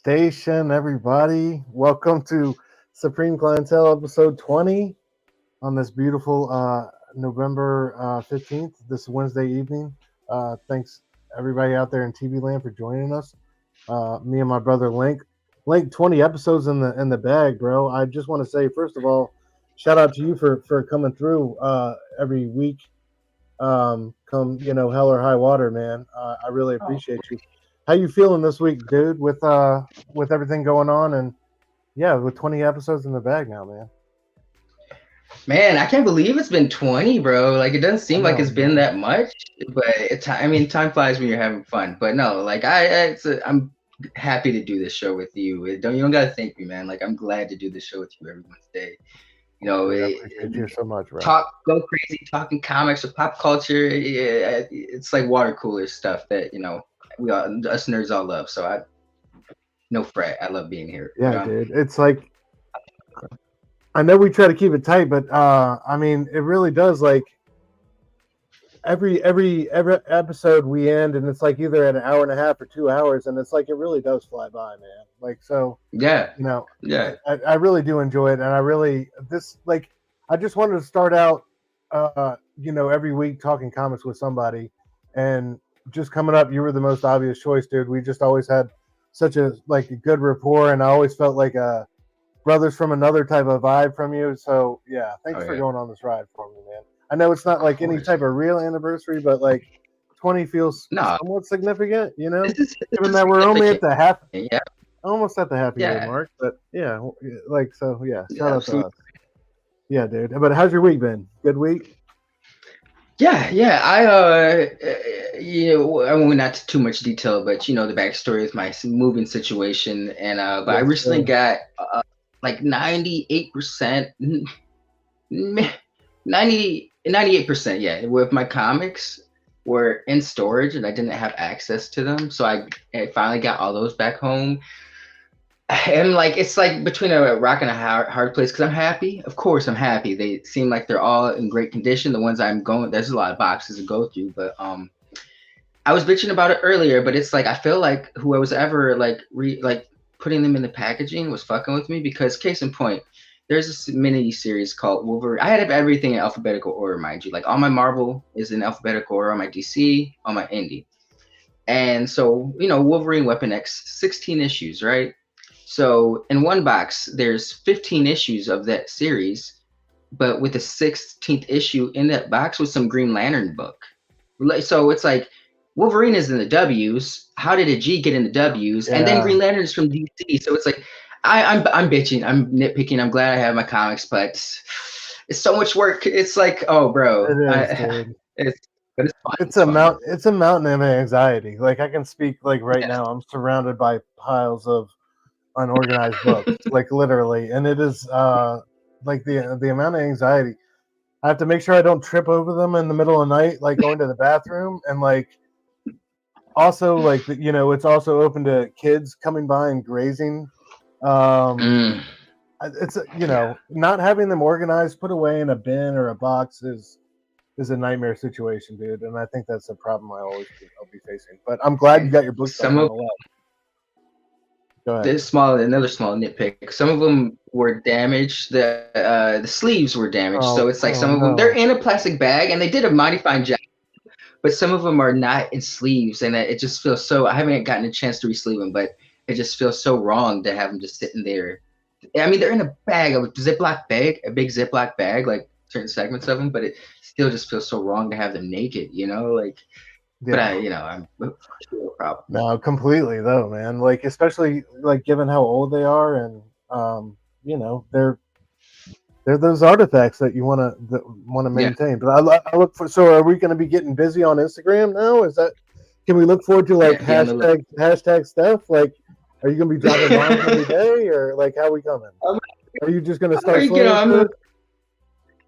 Station, everybody. Welcome to Supreme Clientele episode 20 on this beautiful November 15th, this Wednesday evening. Thanks, everybody out there in TV land, for joining us. Me and my brother Link. Link, 20 episodes in the bag, bro. I just want to say, first of all, shout out to you for coming through every week. Come, hell or high water, man. I really appreciate you. How you feeling this week, dude? With everything going on, and yeah, with 20 episodes in the bag now, man. Man, I can't believe it's been 20, bro. Like it doesn't I seem like know, it's been man. that much, but time flies when you're having fun. But no, like I'm happy to do this show with you. You don't gotta thank me, man. Like I'm glad to do this show with you every Wednesday. You know, Dude, I appreciate you so much, bro. go crazy, talking comics or pop culture. Yeah, it's like water cooler stuff that we all us nerds all love. So I no fret. I love being here. But Yeah, dude. It's like I know we try to keep it tight, but I mean, it really does. Like every episode we end, and it's like either at an hour and a half or 2 hours, and it's like it really does fly by, man. Like so, yeah, you know, yeah. I really do enjoy it, and I really this like I just wanted to start out, every week talking comics with somebody, and just coming up, you were the most obvious choice, dude. We just always had such a good rapport, and I always felt like brothers from another type of vibe from you. So yeah, thanks Oh for yeah, going on this ride for me, man. I know it's not of like any course. type of real anniversary, but like 20 feels No, somewhat significant, this given is that we're only at significant. the half Yeah, almost at the half year yeah, mark, but yeah, like so, yeah. yeah, Shout out to absolutely. us, yeah, dude. But how's your week been? Good week. Yeah, yeah. I won't not to too much detail, but the backstory is my moving situation, and but I Yes, recently sir. got like 98%, 98%, yeah, with my comics were in storage and I didn't have access to them, so I finally got all those back home. And like it's like between a rock and a hard place because I'm happy. Of course, I'm happy. They seem like they're all in great condition. The ones I'm going, there's a lot of boxes to go through, but I was bitching about it earlier, but it's like I feel like who I was ever like putting them in the packaging was fucking with me because case in point, there's this mini series called Wolverine. I had everything in alphabetical order, mind you. Like all my Marvel is in alphabetical order, on my DC, on my Indie. And so, Wolverine Weapon X, 16 issues, right? So in one box, there's 15 issues of that series, but with the 16th issue in that box with some Green Lantern book. So it's like Wolverine is in the W's. How did a G get in the W's? And then Yeah, Green Lantern is from DC. So it's like I'm bitching, I'm nitpicking. I'm glad I have my comics, but it's so much work. It's like, oh, bro, it is, dude. it's but it's fun. It's It's a fun. it's a mountain of anxiety. Like I can speak like right Yeah. now. I'm surrounded by piles of unorganized books, like literally, and it is like the amount of anxiety. I have to make sure I don't trip over them in the middle of the night, like going to the bathroom, and like also like it's also open to kids coming by and grazing. Um, Mm, it's yeah. not having them organized, put away in a bin or a box is a nightmare situation, dude. And I think that's a problem I'll be facing. But I'm glad you And got your books back some of nonetheless. Go ahead. another small nitpick. Some of them were damaged. The sleeves were damaged. So it's like some Oh of them they're no. in a plastic bag, and they did a mighty fine job. But some of them are not in sleeves, and it just feels so. I haven't gotten a chance to re-sleeve them, but it just feels so wrong to have them just sitting there. I mean, they're in a bag, a Ziploc bag, a big Ziploc bag, like certain segments of them, but it still just feels so wrong to have them naked, Like, but Yeah. I'm no problem. No, completely though, man. Like especially like given how old they are, and um, they're those artifacts that you want to Yeah, maintain. But I look for. So are we going to be getting busy on Instagram now? Is that can we look forward to like yeah, be on the look. hashtag stuff? Like, are you going to be dropping bombs every day, or like how we coming? I'm, Are you just going to I'm, start slow at I'm first?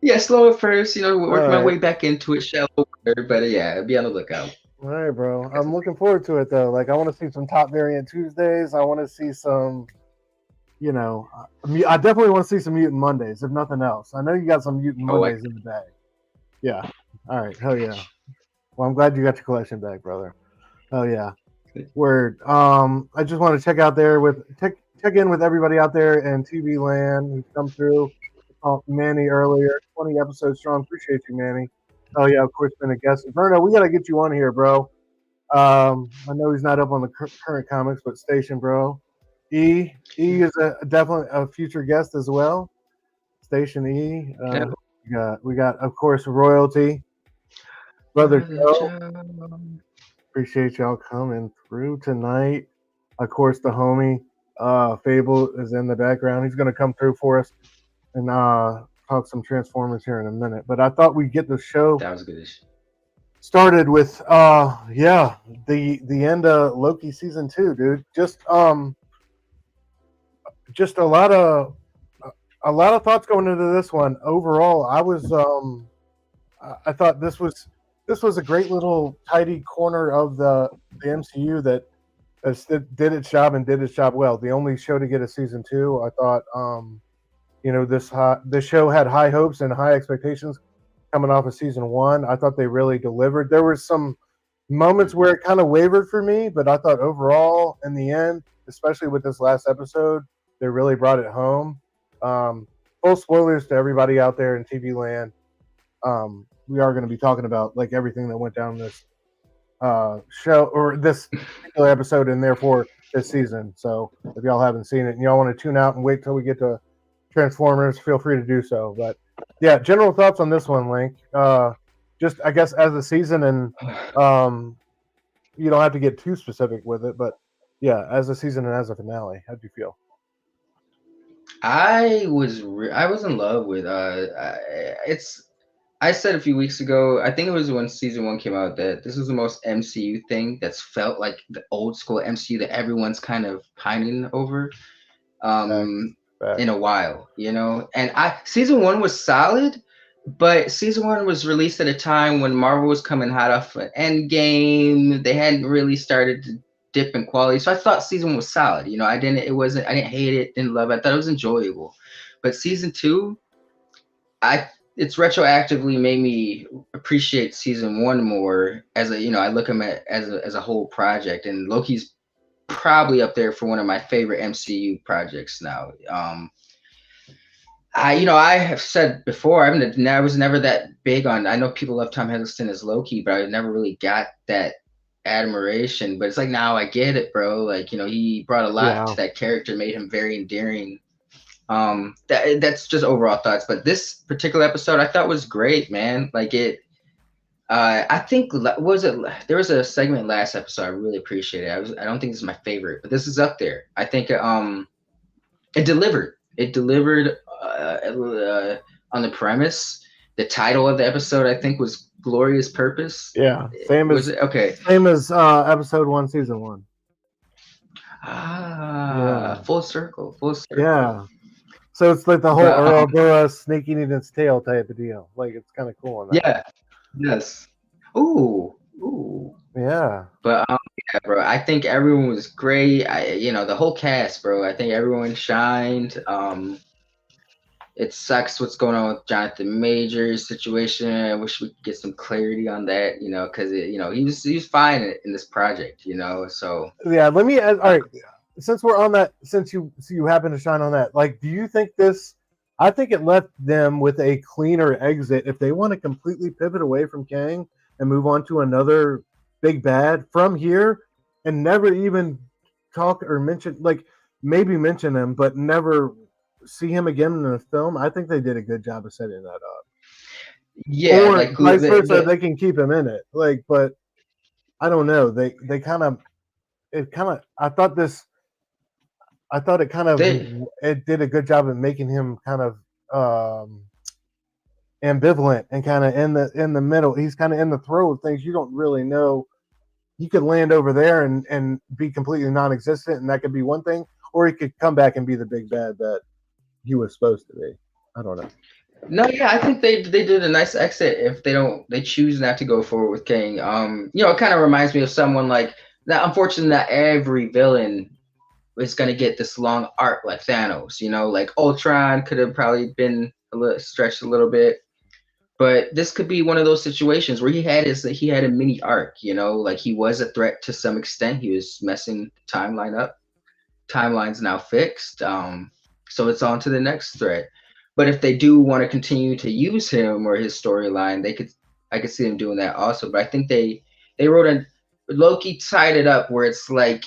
yeah, slow at first, All working my right, way back into it, shallow water, but yeah, be on the lookout. all right, bro. I'm looking forward to it though. Like, I want to see some top variant Tuesdays. I want to see some. I definitely want to see some Mutant Mondays, if nothing else. I know you got some Mutant Oh, Mondays in the bag. Yeah. All right. Hell yeah. Well, I'm glad you got your collection back, brother. Hell yeah. Word. I just want to check in with everybody out there in TV land who's come through. Manny earlier, 20 episodes strong. Appreciate you, Manny. Oh yeah, of course, been a guest. Verno, we gotta get you on here, bro. I know he's not up on the current comics, but Station, bro. E is definitely a future guest as well. Station E. Yeah. We got of course royalty, brother Brother Joe. Joe. Appreciate y'all coming through tonight. Of course, the homie Fable is in the background. He's gonna come through for us and talk some Transformers here in a minute. But I thought we'd get the show That was good. started with yeah, the end of Loki season 2, dude. Just a lot of thoughts going into this one. Overall, I thought this was a great little tidy corner of the MCU that did its job and did its job well. The only show to get a season 2, I thought this show had high hopes and high expectations coming off of season 1. I thought they really delivered. There were some moments where it kind of wavered for me, but I thought overall, in the end, especially with this last episode, they really brought it home. Full spoilers to everybody out there in TV land. We are going to be talking about like everything that went down this show or this particular episode, and therefore this season. So if y'all haven't seen it and y'all want to tune out and wait till we get to Transformers, feel free to do so. But yeah, general thoughts on this one, Link. Just I guess as a season, and you don't have to get too specific with it, but yeah, as a season and as a finale, how do you feel? I was in love with it's I said a few weeks ago, I think it was when season 1 came out, that this was the most MCU thing that's felt like the old school MCU that everyone's kind of pining over Facts. in Facts. a while, you know. And I season 1 was solid, but season 1 was released at a time when Marvel was coming hot off an Endgame. They hadn't really started to dip in quality, so I thought season 1 was solid. You know, I didn't hate it, didn't love it. I thought it was enjoyable. But season 2, I it's retroactively made me appreciate season 1 more. As a, you know, I look at it as a whole project, and Loki's probably up there for one of my favorite MCU projects now. I have said before, I was never that big on. I know people love Tom Hiddleston as Loki, but I never really got that admiration. But it's like now I get it, bro. Like, you know, he brought a lot Yeah. to that character, made him very endearing. That's just overall thoughts. But this particular episode, I thought was great, man. Like it. I think was it there was a segment last episode I really appreciated. I don't think this is my favorite, but this is up there. I think it delivered. It delivered on the premise. The title of the episode, I think, was "Glorious Purpose." Yeah. Same Was as it okay? same as episode 1, season 1. Ah, Yeah. full circle, full circle. Yeah. So it's like the whole But Ouroboros sneaking in its tail type of deal. Like it's kind of cool on that. yeah, yes. Ooh, ooh. Yeah. But yeah, bro, I think everyone was great. The whole cast, bro. I think everyone shined. It sucks what's going on with Jonathan Major's situation. I wish we could get some clarity on that, because he was fine in this project, So Yeah. Let me ask. All uh, right. Since we're on that, since you happen to shine on that, like, do you think this? I think it left them with a cleaner exit if they want to completely pivot away from Kang and move on to another big bad from here, and never even talk or mention, like, maybe mention him, but never see him again in the film. I think they did a good job of setting that up. yeah, Or like who vice versa, the they can keep him in it. Like, but I don't know. They kind of it kind of I thought they it did a good job of making him kind of ambivalent and kind of in the middle. He's kind of in the throw of things. You don't really know. He could land over there and be completely non-existent, and that could be one thing, or he could come back and be the big bad that he was supposed to be. I don't know. No, yeah, I think they did a nice exit if they choose not to go forward with Kang. It kind of reminds me of someone like that. Unfortunately, not every villain is going to get this long arc like Thanos. Like Ultron could have probably been a little stretched a little bit. But this could be one of those situations where he had a mini arc, you know, like he was a threat to some extent. He was messing the timeline up. Timeline's now fixed. So it's on to the next threat. But if they do want to continue to use him or his storyline, I could see them doing that also. But I think they wrote a Loki tied it up where it's like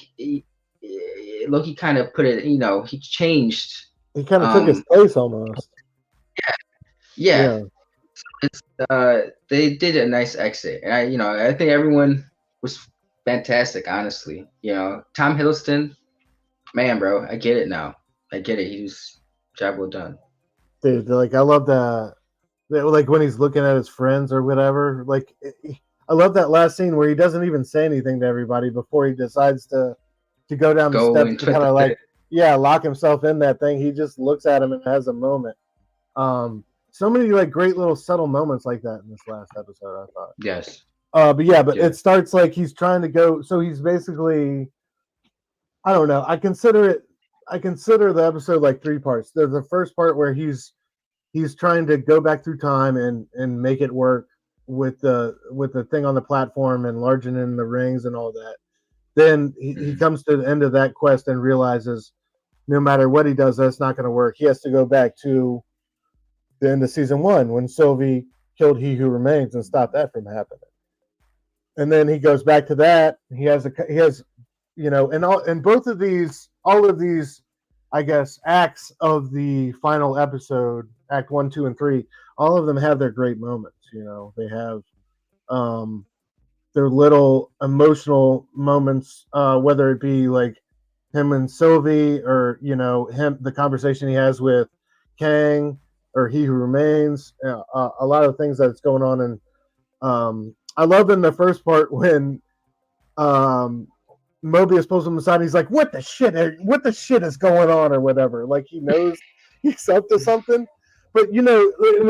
Loki kind of put it, you know, he changed. He kind of took his Um, place almost. yeah, Yeah. it's they did a nice exit, and I think everyone was fantastic. Honestly, you know, Tom Hiddleston, man, bro, I get it now. I get it. He was job well done. Dude, like I love like when he's looking at his friends or whatever. Like I love that last scene where he doesn't even say anything to everybody before he decides to go down the Go steps into to kind the of pit. like lock himself in that thing. He just looks at him and has a moment. So many like great little subtle moments like that in this last episode, I thought. Yes. But yeah, but Yeah. it starts like he's trying to go. So he's basically, I don't know. I consider the episode like three parts. There's the first part where he's trying to go back through time and make it work with the thing on the platform and enlarging in the rings and all that. Then he Mhm. comes to the end of that quest and realizes no matter what he does, that's not going to work. He has to go back to the end of season one when Sylvie killed He Who Remains and stopped that from happening. And then he goes back to that. He has and both of these, all of these, I guess, acts of the final episode, Act 1, 2, and 3, all of them have their great moments. You know, they have um, their little emotional moments, whether it be like him and Sylvie, or the conversation he has with Kang, or He Who Remains. A lot of things that's going on, and I love in the first part when um, Mobius pulls him aside. He's like, "What the shit? What the shit is going on?" or whatever. Like he knows he's up to something. But and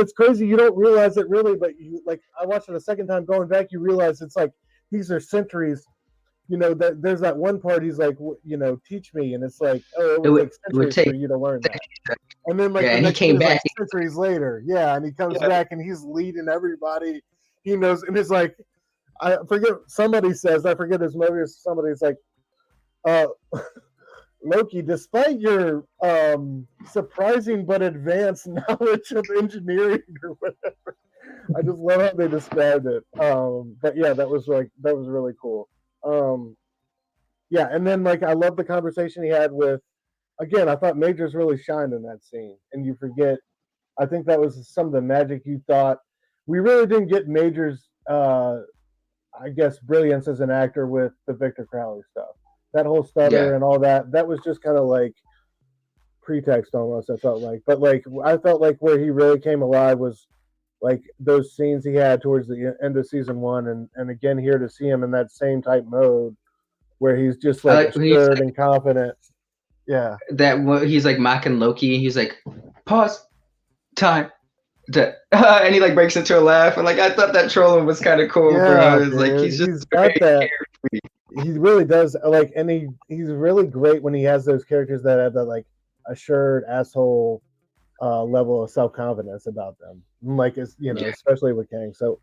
it's crazy. You don't realize it really, but you like. I watched it a second time going back. You realize it's like these are centuries. That there's that one part. He's like, teach me, and it's like, oh, it would take It would centuries take. for you to learn that. And then like Yeah, the and he next scene came is like back. centuries later. Yeah, and he comes Yeah. back and he's leading everybody. He knows, and it's like I forget. Somebody says, I forget his Mobius. Somebody's like, uh, Loki, despite your surprising but advanced knowledge of engineering or whatever, I just love how they described it. But yeah, that was really cool. Um, yeah, and then like I love the conversation he had with. Again, I thought Majors really shined in that scene, and you forget. I think that was some of the magic you thought. We really didn't get Majors. I guess brilliance as an actor with the Victor Crowley stuff. That whole stutter Yeah. and all that. That was just kind of like pretext almost. I felt like, but like I felt like where he really came alive was like those scenes he had towards the end of season one, and again here to see him in that same type mode where he's just I like like when he's assured like and confident. Yeah, he's like mocking Loki. He's like, pause, time. And he like breaks into a laugh. And like I thought that trolling was kind of cool, yeah, bro. It's like dude. he's just He's got that. carefree. He really does like, and he's really great when he has those characters that have that like assured asshole level of self confidence about them. Like it's Yeah. especially with Kang. So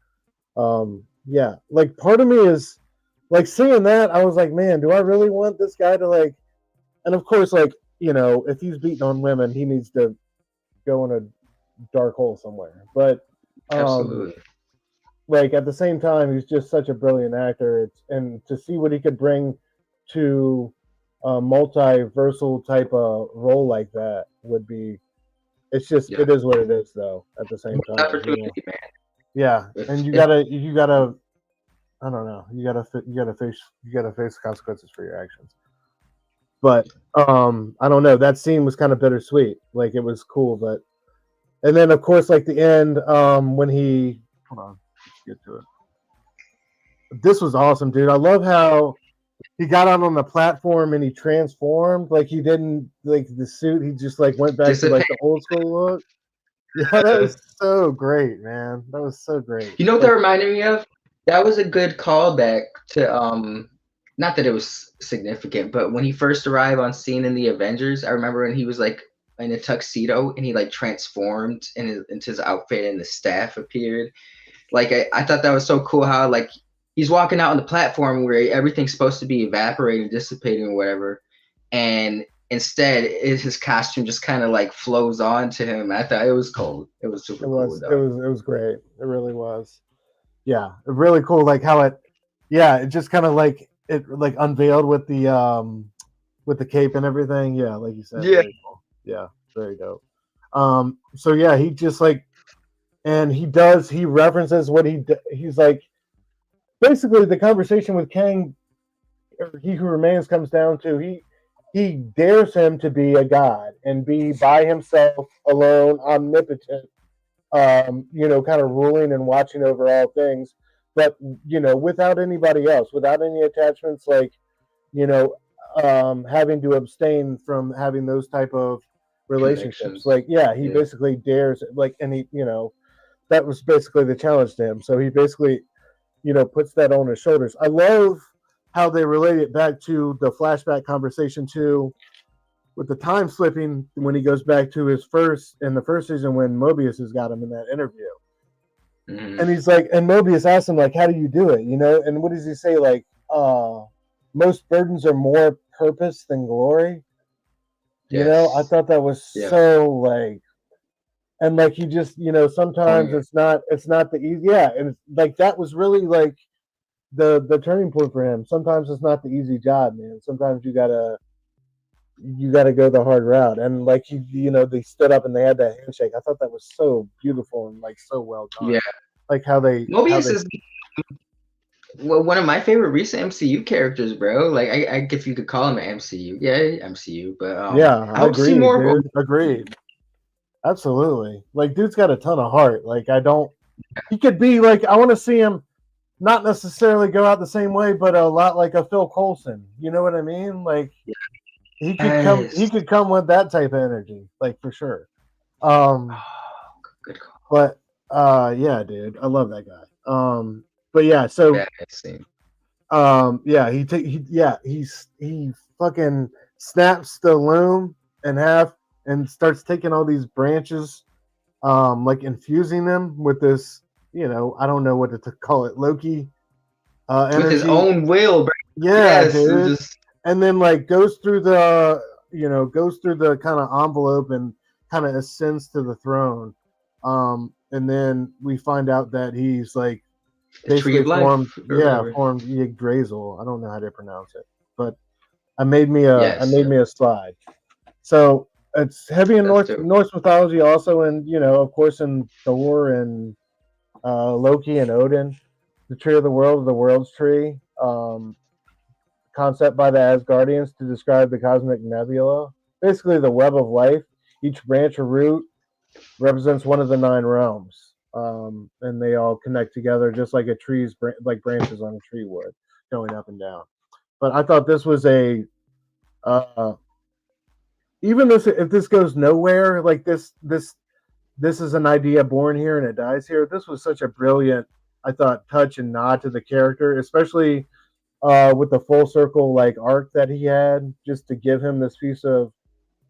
yeah, like part of me is like seeing that. I was like, man, do I really want this guy to like? And of course, like if he's beating on women, he needs to go in a dark hole somewhere. But um, Absolutely. like at the same time, he's just such a brilliant actor. And to see what he could bring to a multiversal type of role like that would be. It's just Yeah. it is what it is, though. At the same time, Opportunity, man. yeah, and If you gotta I don't know. You gotta face the consequences for your actions. But I don't know. That scene was kind of bittersweet. Like it was cool, but and then of course like the end when he hold on, let's get to it. This was awesome, dude. I love how he got out on the platform and he transformed. Like he didn't like the suit. He just like went back to like dissipate. the old school look. Yeah, that was so great, man. That was so great. You know what that Like reminded me of? That was a good callback to not that it was significant, but when he first arrived on scene in the Avengers, I remember when he was like in a tuxedo, and he like transformed into his outfit, and the staff appeared. Like I thought that was so cool how like he's walking out on the platform where everything's supposed to be evaporating, dissipating, or whatever, and instead his costume just kind of like flows on to him. I thought it was cool. It was It super cool was it though. was it was great. It really was. Yeah, really cool. Like how it, yeah, it just kind of like it like unveiled with the cape and everything. Yeah, like you said, Yeah. very cool. Yeah, very dope. So yeah, he just like, and he references what he's like. Basically, the conversation with Kang, or He Who Remains, comes down to he dares him to be a god and be by himself, alone, omnipotent, kind of ruling and watching over all things, but without anybody else, without any attachments, like you know, having to abstain from having those type of relationships. Connections. Like, yeah, he Yeah. basically dares, like, and that was basically the challenge to him. So he basically, puts that on his shoulders. I love how they relate it back to the flashback conversation too, with the time slipping when he goes back to his first in the first season when Mobius has got him in that interview. Mm-hmm. And he's like, and Mobius asks him, like, how do you do it? And what does he say? Like, most burdens are more purpose than glory. I Yes. thought that was Yeah. so like, and like he just, sometimes Poignant. it's not the easy, yeah, and it's, like that was really like the turning point for him. Sometimes it's not the easy job, man. Sometimes you gotta go the hard route, and like they stood up and they had that handshake. I thought that was so beautiful and like so well done. Yeah. Like how they Mobius is one of my favorite recent MCU characters, bro. Like I if you could call him an MCU, yeah, MCU. But Yeah, I I hope to see agree, more of dude. Agreed. Absolutely. Like, dude's got a ton of heart. Like, I don't. He could be like. I want to see him not necessarily go out the same way, but a lot like a Phil Coulson. You know what I mean? Like, he could come. He Yes. could come with that type of energy, like for sure. Um, Oh, good call. but yeah, dude, I love that guy. But yeah, so Bad scene. yeah, he fucking snaps the loom in half and starts taking all these branches, like infusing them with this, I don't know what to call it, Loki With his energy. own will, bro. Yeah, Yes, it dude. just And then like goes through the kind of envelope and kind of ascends to the throne. And then we find out that he's like a tree basically of life or whatever. formed Yggdrasil. I don't know how to pronounce it, but I Yes, made me a slide. So it's heavy in that's dope. Norse mythology, also, and of course in Thor and Loki and Odin. The tree of the world, the world's tree, concept by the Asgardians to describe the cosmic nebula. Basically, the web of life. Each branch or root represents one of the nine realms, and they all connect together just like a tree's like branches on a tree would, going up and down. But I thought this was a uh, even this if this goes nowhere, like this is an idea born here and it dies here. This was such a brilliant, I thought, touch and nod to the character, especially with the full circle like arc that he had, just to give him this piece of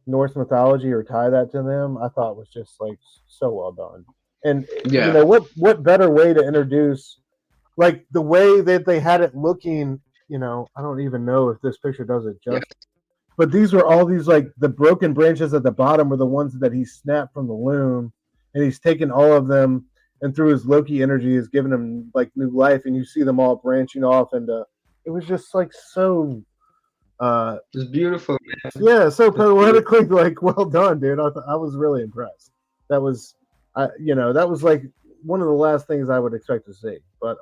Norse mythology or tie that to them. I thought was just like so well done. And Yeah, what better way to introduce, like the way that they had it looking. I don't even know if this picture does it yeah. justice. But these were all these like the broken branches at the bottom were the ones that he snapped from the loom, and he's taken all of them and through his Loki energy has given him like new life, and you see them all branching off, and it was just like so uh It's beautiful, man. yeah, so It's beautiful. poetically like well done, dude. I was really impressed. That was that was like one of the last things I would expect to see. But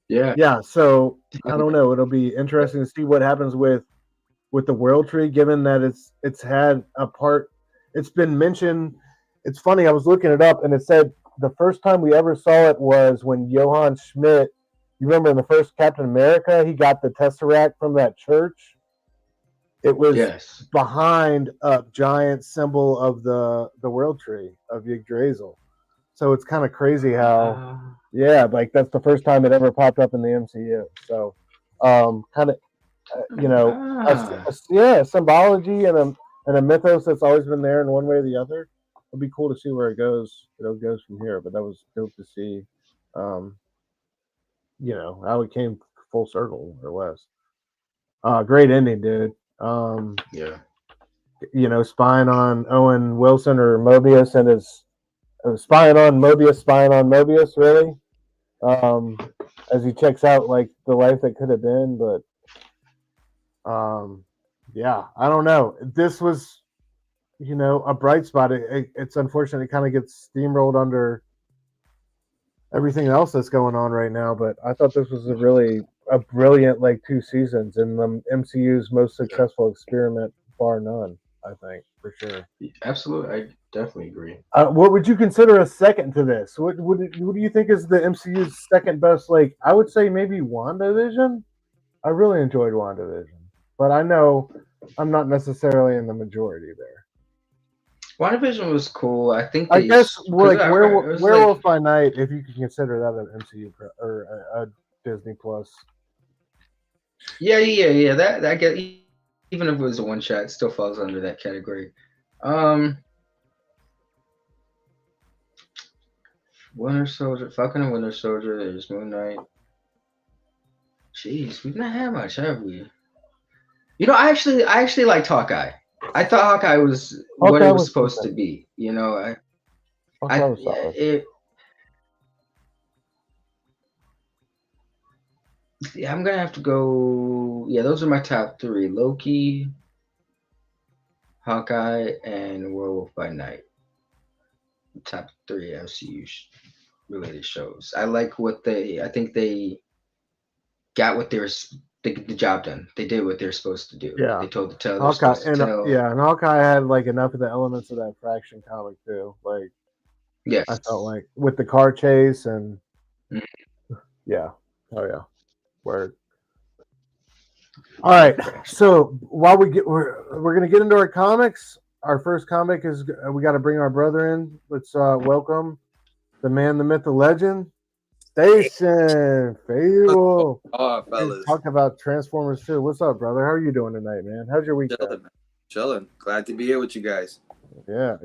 Yeah. yeah, so I don't know. It'll be interesting to see what happens with the World Tree, given that it's had a part. It's been mentioned. It's funny. I was looking it up, and it said the first time we ever saw it was when Johann Schmidt. You remember in the first Captain America, he got the Tesseract from that church. It was Yes. behind a giant symbol of the World Tree of Yggdrasil. So it's kind of crazy how, Uh, yeah, like that's the first time it ever popped up in the MCU. So, kind of, you know, ah. yeah, symbology and and a mythos that's always been there in one way or the other. It'll be cool to see where it goes. Goes from here. But that was dope to see. Um, how it came full circle or less. Great ending, dude. Yeah. Spying on Owen Wilson or Mobius and his spying on Mobius, really. As he checks out like the life that could have been, but yeah, I don't know. This was, a bright spot. It's unfortunate it kind of gets steamrolled under everything else that's going on right now, but I thought this was a brilliant like 2 seasons and the MCU's most successful experiment, bar none. I think for sure. Absolutely, I definitely agree. What would you consider a second to this? What do you think is the MCU's second best? Like, I would say maybe WandaVision. I really enjoyed WandaVision, but I know I'm not necessarily in the majority there. WandaVision was cool. I think I they guess because like it was Werewolf by Night, if you could consider that an MCU or a Disney Plus. yeah. That get even if it was a one shot, it still falls under that category. Winter Soldier, Falcon and Winter Soldier. There's Moon Knight. Jeez, we've not had much, have we? I actually liked Hawkeye. I thought Hawkeye was what Hawkeye it was was supposed to decent. be. Hawkeye was solid. Yeah, I'm gonna have to go. Yeah, those are my top three: Loki, Hawkeye, and Werewolf by Night. Top three MCU related shows. I like what they. I think they got what the job done. They did what they're supposed to do. Yeah, They told the tale they're Hawkeye supposed to tell. and Hawkeye had like enough of the elements of that Fraction comic too. Like Yes. I felt like with the car chase and yeah, oh yeah, word. All right, so while we're gonna get into our comics. Our first comic is we got to bring our brother in. Let's welcome the man, the myth, the legend, Station Phable. Oh, fellas. Talk about Transformers too. What's up, brother? How are you doing tonight, man? How's your week going? Chilling. Glad to be here with you guys. Yeah.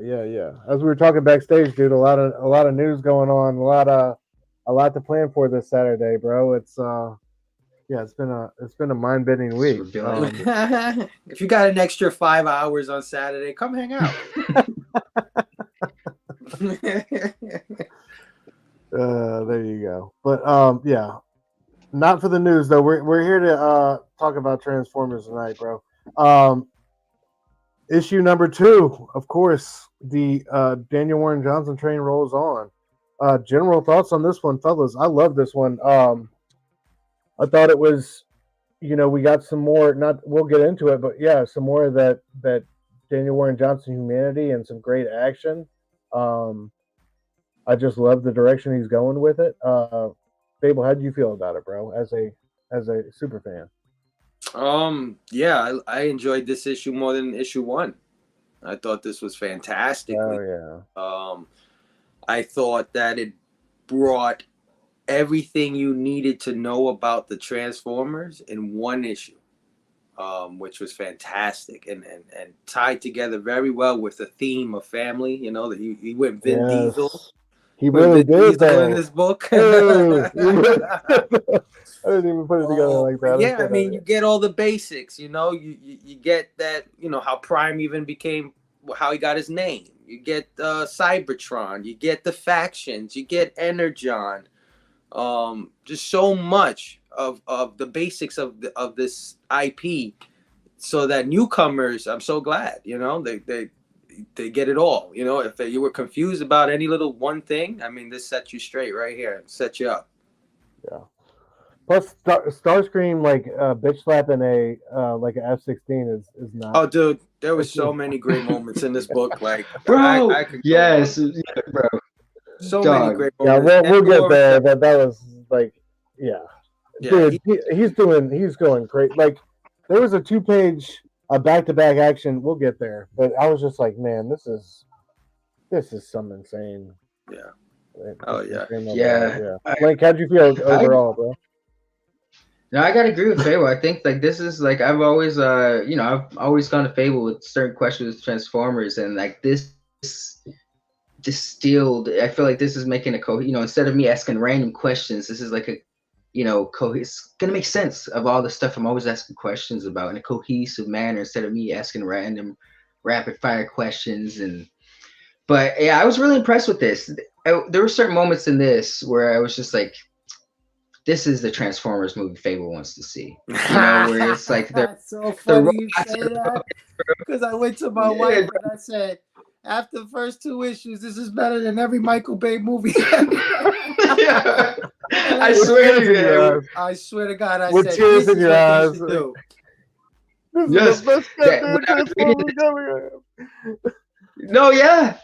As we were talking backstage, dude, a lot of news going on, a lot to plan for this Saturday, bro. It's it's been a mind bending week. If you got an extra 5 hours on Saturday, come hang out. There you go. But yeah, not for the news though. We're here to talk about Transformers tonight, bro. Issue number 2, of course, the Daniel Warren Johnson train rolls on. General thoughts on this one, fellas? I love this one. I thought it was, we got some more. Not we'll get into it, but yeah, some more of that Daniel Warren Johnson humanity and some great action. I just love the direction he's going with it. Phable, how do you feel about it, bro? As a super fan. Yeah, I enjoyed this issue more than issue 1. I thought this was fantastic. Oh yeah. I thought that it brought everything you needed to know about the Transformers in one issue, which was fantastic and tied together very well with the theme of family. That he went Vin Diesel. He really did Diesel in this book. I didn't even put it together like that. Yeah, I mean, you get all the basics. You get that. How Prime even became how he got his name. You get Cybertron. You get the factions. You get Energon. Just so much of the basics of this IP, so that newcomers, I'm so glad, they get it all. If you were confused about any little one thing, I mean, this sets you straight right here, sets you up. Yeah. Plus, Starscream like bitch slapping a like an F-16 is not. Oh, dude, there was so many great moments in this book. Like, bro, I could yes, bro. So many great moments. Yeah, we'll get there, but that was like, dude, he's going great. Like, there was a 2-page back-to-back action. We'll get there, but I was just like, man, this is some insane. Yeah. Oh yeah. Lynk, how'd you feel overall, bro? No, I gotta agree with Fable. I think like this is like I've always gone to Fable with certain questions with Transformers, and like this distilled. I feel like this is making instead of me asking random questions, this is like a it's gonna make sense of all the stuff I'm always asking questions about in a cohesive manner instead of me asking random rapid fire questions. But yeah, I was really impressed with this. There were certain moments in this where I was just like, this is the Transformers movie Fable wants to see. Where it's like That's so the funny you robots say are that, because I went to my yeah, wife and I said, after the first 2 issues, this is better than every Michael Bay movie ever. yeah. I With swear tears to in your you. eyes. I swear to God, I With said, tears this in is your what they eyes. should do. This Yes, is the best that when goddamn I was reading Transformers coming. No, yeah,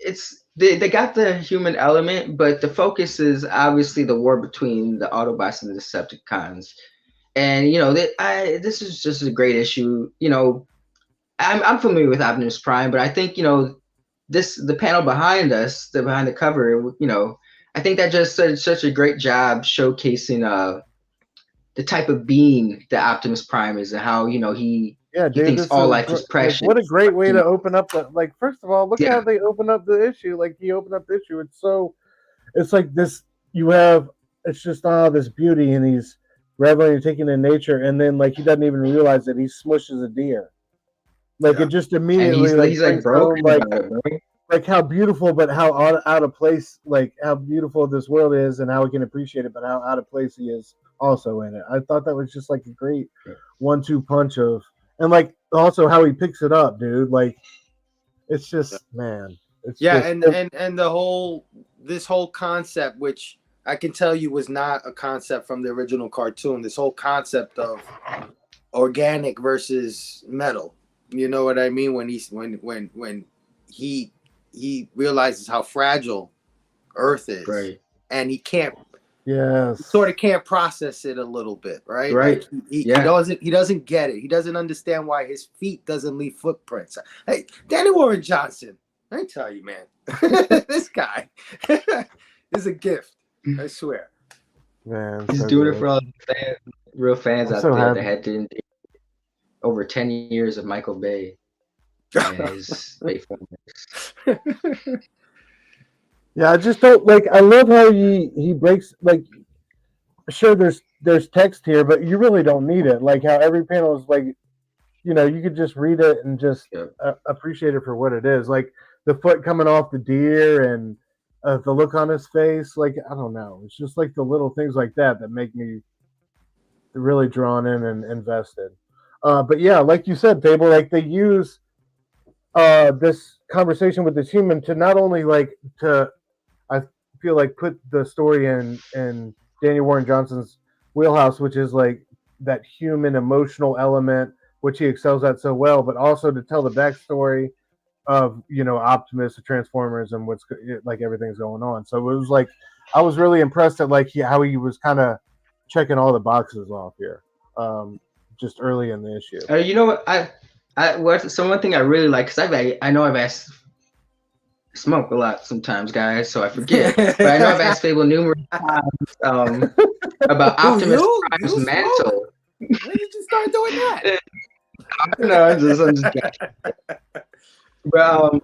it's they got the human element, but the focus is obviously the war between the Autobots and the Decepticons. And this is just a great issue. I'm familiar with Optimus Prime, but I think the panel behind us, behind the cover, I think that just did such a great job showcasing the type of being that Optimus Prime is and how Yeah, he dude, thinks this all is life is like precious. what a great way You to know, open up the like. First of all, look how yeah, they open up the issue. Like he opened up the issue. It's like this. You have it's just this beauty, and he's reveling and taking in nature, and then like he doesn't even realize that he smushes a deer. Like it Yeah. just and immediately he's like like brings home broken about it, bro. like how beautiful, but how out of place, like how beautiful this world is, and how we can appreciate it, but how out of place he is also in it. I thought that was just like a great one-two punch of, and like also how he picks it up, dude. Like it's just man, it's Yeah, just and this whole concept, which I can tell you was not a concept from the original cartoon. This whole concept of organic versus metal. You know what I mean? When he realizes how fragile Earth is, Right, and sort yes, of can't process it a little bit, right? Like right, yeah. he doesn't get it. He doesn't understand why his feet doesn't leave footprints. Hey, Danny Warren Johnson, I tell you, man, this guy is a gift. I swear. man, He's so doing it good. for all the fans, real fans I'm out so there that happy. had to endure over 10 years of Michael Bay and his faithfulness. Yeah, I just don't like. I love how he breaks like. Sure, there's text here, but you really don't need it. Like how every panel is like you could just read it and just Yeah, appreciate it for what it is. Like the foot coming off the deer and the look on his face. Like I don't know. It's just like the little things like that make me really drawn in and invested. But yeah, like you said, Fable, like they use this conversation with this human to not only like to I feel like put the story in Daniel Warren Johnson's wheelhouse, which is like that human emotional element, which he excels at so well, but also to tell the backstory of Optimus, the Transformers, and what's like everything's going on. So it was like I was really impressed at like how he was kind of checking all the boxes off here, just early in the issue. you know what one thing I really like because I know I've asked smoke a lot sometimes, guys, so I forget. But I know I've asked Fable numerous times about Who Optimus you Prime's smoke? mantle. When did you start doing that? No, I'm just but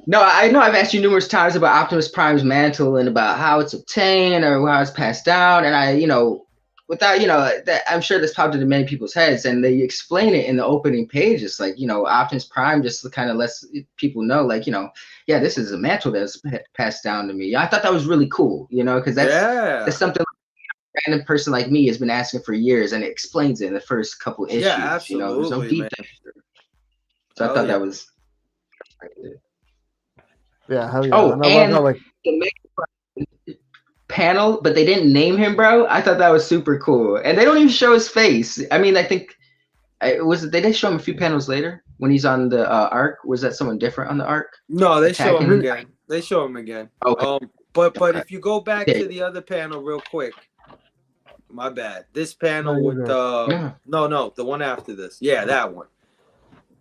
no, I know I've asked you numerous times about Optimus Prime's mantle and about how it's obtained or how it's passed down, and without that, I'm sure this popped into many people's heads, and they explain it in the opening pages, like Optimus Prime just kind of lets people know, like yeah, this is a mantle that's passed down to me. I thought that was really cool, because that's something a random person like me has been asking for years, and it explains it in the first couple issues. Yeah, There's no absolutely, deep man. dive. So I thought that was. Yeah, hell yeah, Oh, and I love how and like the panel, but they didn't name him, bro. I thought that was super cool, and they don't even show his face. I mean, I think they did show him a few panels later when he's on the arc. Was that someone different on the arc? No, they show him Attacking? again. They show him again. Okay. But Okay. if you go back to the other panel real quick, my bad. This panel with Yeah. no, the one after this. Yeah, that one.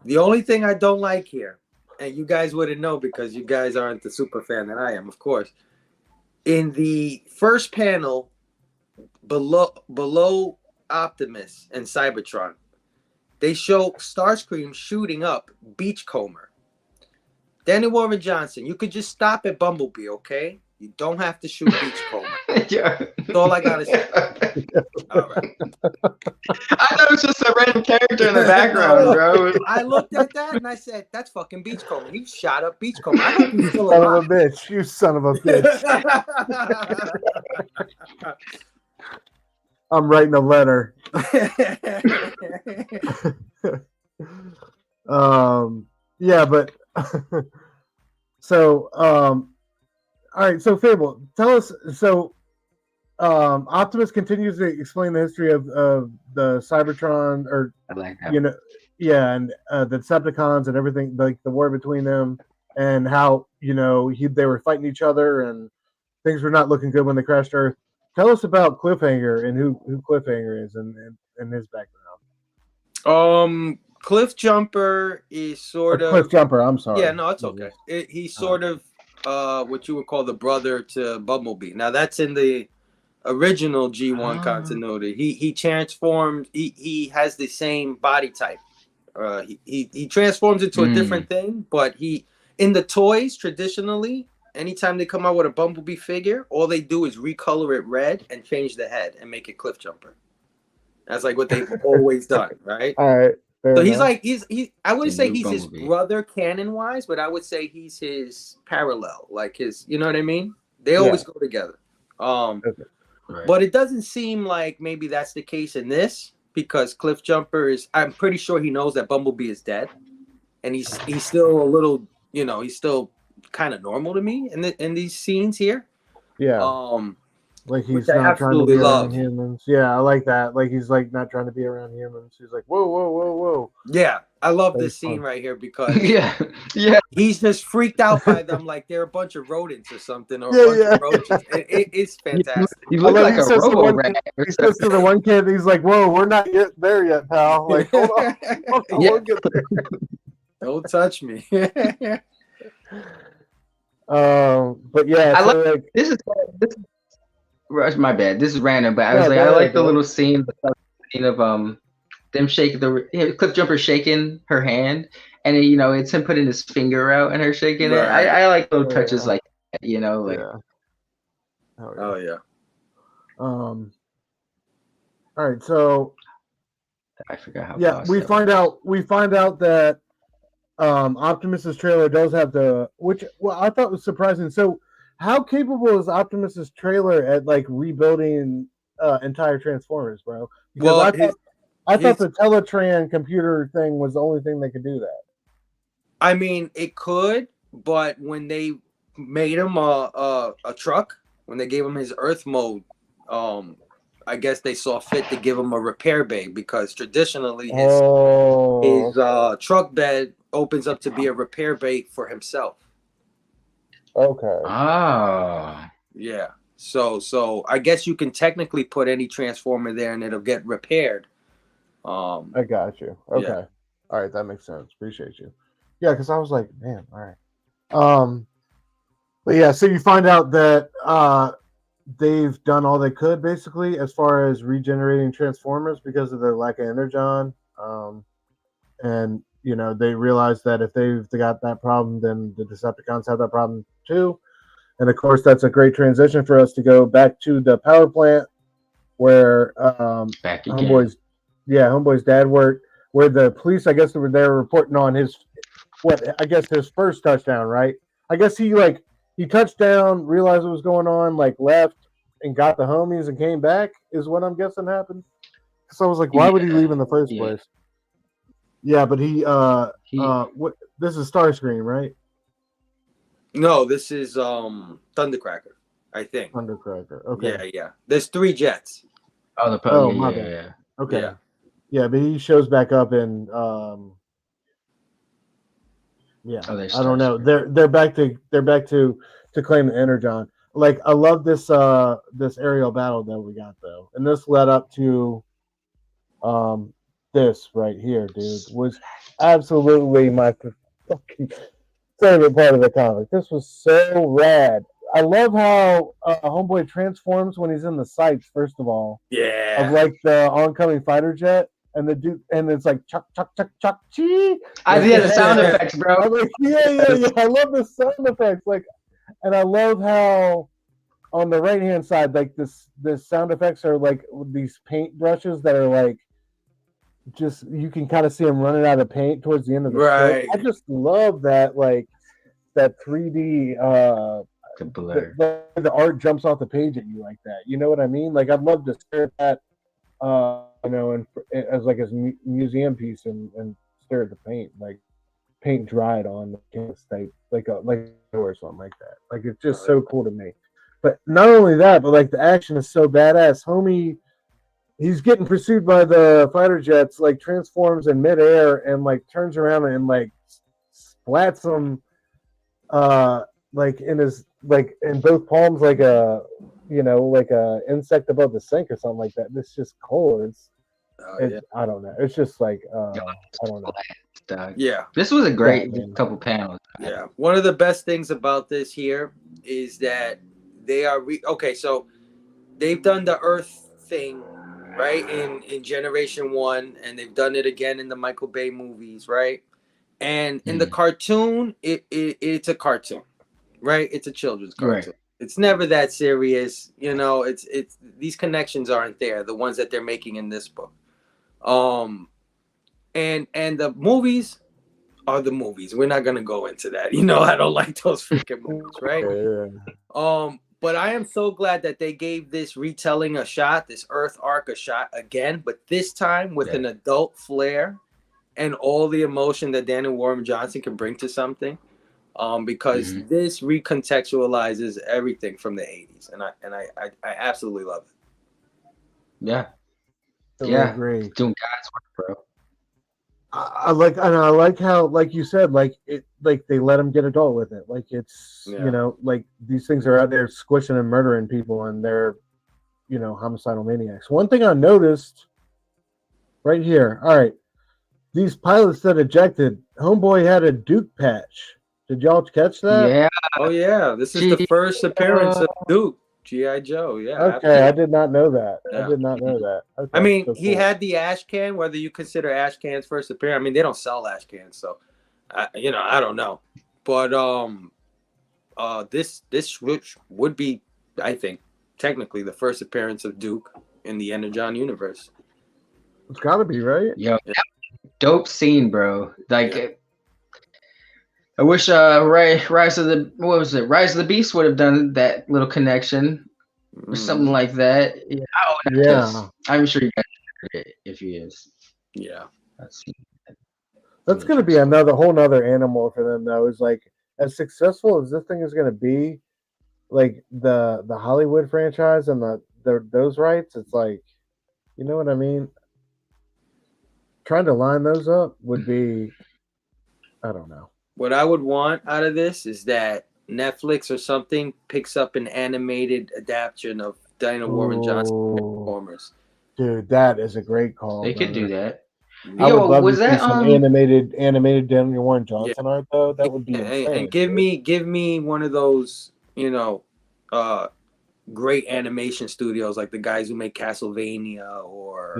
The only thing I don't like here, and you guys wouldn't know because you guys aren't the super fan that I am, of course. In the first panel, below Optimus and Cybertron, they show Starscream shooting up Beachcomber. Danny Warren Johnson, you could just stop at Bumblebee, okay? You don't have to shoot Beachcomber. Yeah. That's all I gotta say. All right. I thought it was just a random character in the background, bro. I looked at that and I said, "That's fucking Beachcomber. He shot up Beachcomber. I hope he's You still son of a alive." bitch! You son of a bitch! I'm writing a letter. Yeah, but so all right. So Fable, tell us. So Optimus continues to explain the history of the Cybertron, or I like that. you know, yeah, and the Decepticons and everything, like the war between them, and how they were fighting each other, and things were not looking good when they crashed Earth. Tell us about Cliffhanger and who Cliffhanger is and his background. Cliff Jumper is sort of Cliff Jumper. I'm sorry. Yeah, no, it's okay. He's sort of what you would call the brother to Bumblebee. Now that's in the original G1 continuity. He transformed. He has the same body type. He transforms into a different thing, but in the toys traditionally, anytime they come out with a Bumblebee figure, all they do is recolor it red and change the head and make it Cliff Jumper. That's like what they've always done, right? All right. So he's like he's I wouldn't say he's Bumblebee. his brother canon wise, but I would say he's his parallel, like his. You know what I mean? They always go together. Right. But it doesn't seem like maybe that's the case in this, because Cliff Jumper is. I'm pretty sure he knows that Bumblebee is dead, and he's still a little. He's still kind of normal to me in these scenes here. Yeah. Like he's Which I not trying to be absolutely around humans. Yeah, I like that. Like he's like not trying to be around humans. He's like, whoa, whoa, whoa, whoa. Yeah, I love That this is fun. scene right here because yeah. he's just freaked out by them like they're a bunch of rodents or something, or Yeah, a bunch yeah. of roaches. It's fantastic. You I look love like he a says to robo one rat. kid- He says to the one kid, he's like, whoa, we're not yet there yet, pal. Like, hold on, Yeah. we'll get there. Don't touch me. But yeah, I so like This is my bad. This is random, but I was No, like, go I ahead, like the bro. little scene of them shaking Cliff Jumper shaking her hand, and it's him putting his finger out and her shaking it. Right. I like little Oh, touches yeah. like that, like yeah. Oh yeah. All right, so I forgot how. yeah, fast we that find was. out that Optimus's trailer does have which I thought was surprising. So how capable is Optimus's trailer at like rebuilding entire Transformers, bro? Because Well, I thought the Teletran computer thing was the only thing that could do that. I mean, it could, but when they made him a truck, when they gave him his Earth mode, I guess they saw fit to give him a repair bay, because traditionally his truck bed opens up to be a repair bay for himself. Okay. Oh. Yeah. So I guess you can technically put any transformer there and it'll get repaired. I got you. Okay. Yeah. All right, that makes sense. Appreciate you. Yeah, because I was like, man, all right. But yeah, so you find out that they've done all they could basically as far as regenerating Transformers because of their lack of energon. And they realize that if they've got that problem, then the Decepticons have that problem too. And of course, that's a great transition for us to go back to the power plant where Back again. Homeboy's dad worked, where the police, I guess, they were reporting on his first touchdown, right? I guess he touched down, realized what was going on, like left and got the homies and came back, is what I'm guessing happened. So I was like, why would he leave in the first place? Yeah, but this is Starscream, right? No, this is Thundercracker, I think. Thundercracker. Okay. Yeah. There's 3 jets. Oh, the my bad. yeah. Okay. Yeah, but he shows back up in I don't know. They're back to claim the Energon. Like, I love this aerial battle that we got though, and this led up to this right here, dude, was absolutely my fucking favorite part of the comic. This was so rad. I love how Homeboy transforms when he's in the sights. First of all, of Yeah. like the oncoming fighter jet, and the dude, and it's like chuck chuck chuck chuck chee. I Like, did the sound Yeah. effects, bro. I'm like, yeah. I love the sound effects. Like, and I love how on the right hand side, like the sound effects are like these paint brushes that are like just you can kind of see them running out of paint towards the end of the strip. Right. I just love that like that 3D The blur. the art jumps off the page at you like that. You know what I mean? Like I'd love to stare at that and as like a museum piece and stare at the paint like paint dried on the canvas type like or something like that. Like it's just so cool to me. But not only that, but like the action is so badass. Homie, he's getting pursued by the fighter jets, like transforms in midair and like turns around and like splats him like in his like in both palms like a like a insect above the sink or something like that. It's just cool. It's I don't know. It's just like I don't know. Yeah. This was a great Yeah, couple panels. Yeah. One of the best things about this here is that they are okay, so they've done the Earth thing, right? In Generation 1, and they've done it again in the Michael Bay movies, right? And in the cartoon, it's a cartoon, right? It's a children's cartoon. Right. It's never that serious, it's these connections aren't there, the ones that they're making in this book. And the movies are the movies. We're not gonna go into that. I don't like those freaking movies, right? Yeah. But I am so glad that they gave this retelling a shot, this Earth arc a shot again, but this time with an adult flair and all the emotion that Daniel Warren Johnson can bring to something. Because this recontextualizes everything from the 80s, and I absolutely love it. Yeah. I agree. Doing God's work, bro. I like how, like you said, like it, like they let them get adult with it. Like it's like these things are out there squishing and murdering people, and they're homicidal maniacs. One thing I noticed right here. All right, these pilots that ejected, Homeboy had a Duke patch. Did y'all catch that? Yeah. Oh yeah, this is the first appearance of Duke, G.I. Joe. Yeah. Okay, absolutely. I did not know that. Yeah. I did not know that. Okay, I mean, so he had the ash can. Whether you consider ash cans first appearance, I mean, they don't sell ash cans, so I don't know. But this would be, I think, technically the first appearance of Duke in the Energon universe. It's got to be, right? Yo, dope scene, bro. Like, I wish Rise of the Beast would have done that little connection or something like that. Yeah. I'm sure you guys heard it if he is. Yeah. That's going to be whole nother animal for them, though. Is like as successful as this thing is going to be, like the Hollywood franchise and those rights. It's like, you know what I mean. Trying to line those up would be, I don't know. What I would want out of this is that Netflix or something picks up an animated adaptation of Daniel Warren Johnson Transformers. Dude, that is a great call. They could do that. I would love to see some animated Daniel Warren Johnson art though. That would be insane. And give me one of those, great animation studios like the guys who make Castlevania or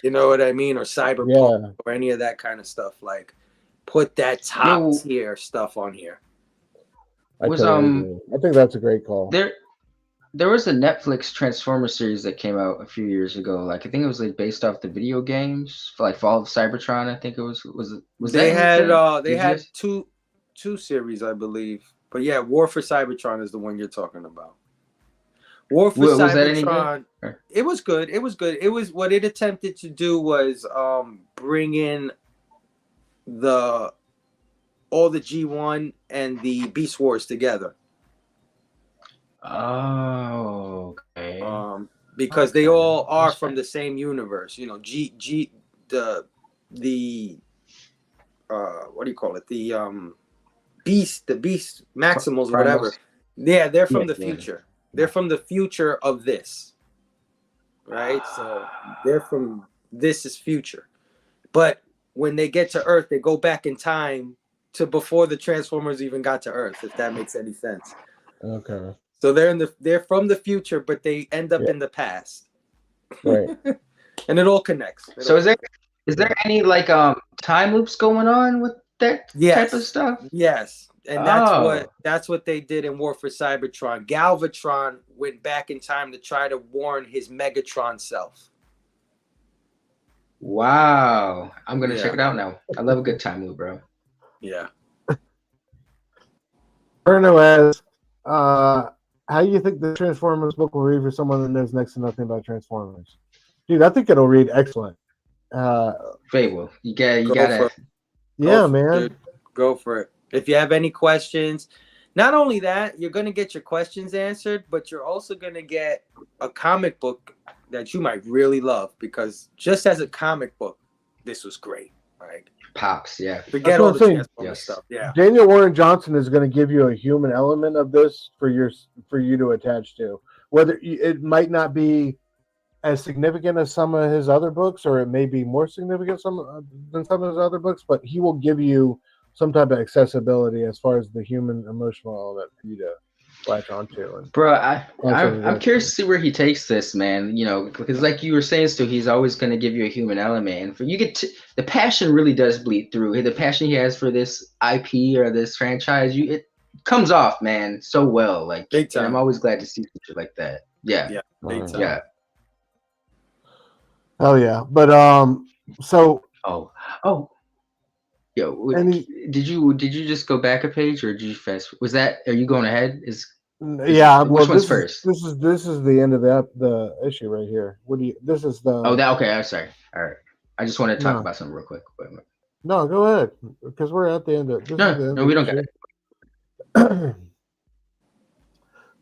you know what I mean, or Cyberpunk or any of that kind of stuff. Like, put that top tier stuff on here. I think that's a great call. There was a Netflix Transformers series that came out a few years ago. Like I think it was like based off the video games for like Fall of Cybertron. I think it was they had two series, I believe. But yeah, War for Cybertron is the one you're talking about. War for Cybertron. It was good. It was good. It was what it attempted to do was bring in all the G1 and the Beast Wars together. Oh, okay. Because they all are from the same universe. The what do you call it? The Beast Maximals, or whatever. Yeah, they're from the future. They're from the future of this. Right? So they're from this is future. But when they get to Earth, they go back in time to before the Transformers even got to Earth, if that makes any sense. Okay. So they're from the future, but they end up in the past. Right. And it all connects. So is there any like time loops going on with that type of stuff? Yes. And Oh. that's what they did in War for Cybertron. Galvatron went back in time to try to warn his Megatron self. Wow. I'm gonna check it out now. I love a good time loop, bro. Yeah. Bruno asks, how do you think the Transformers book will read for someone that knows next to nothing about Transformers? Dude, I think it'll read excellent. Fable, you gotta. Yeah, man. Go for it. If you have any questions, not only that, you're gonna get your questions answered, but you're also gonna get a comic book that you might really love, because just as a comic book, this was great. Right? Pops, yeah. Forget all the Transformers stuff. Yeah. Daniel Warren Johnson is going to give you a human element of this for you to attach to. Whether it might not be as significant as some of his other books, or it may be more significant than some of his other books, but he will give you some type of accessibility as far as the human emotional element for you to latch onto. And bro, I'm curious to see where he takes this, man. You know, because like you were saying, Stu, he's always going to give you a human element, and for you get to, the passion really does bleed through. The passion he has for this IP or this franchise, it comes off, man, so well. Like, and I'm always glad to see shit like that. Yeah, yeah. Oh yeah, but so yo, did you just go back a page, or did you fast? Was that? Are you going ahead? Which one's first? This is the end of the issue right here. This is the. Oh, that okay. I'm sorry. All right. I just want to talk about something real quick. No, go ahead, because we're at the end of. No, we don't get it.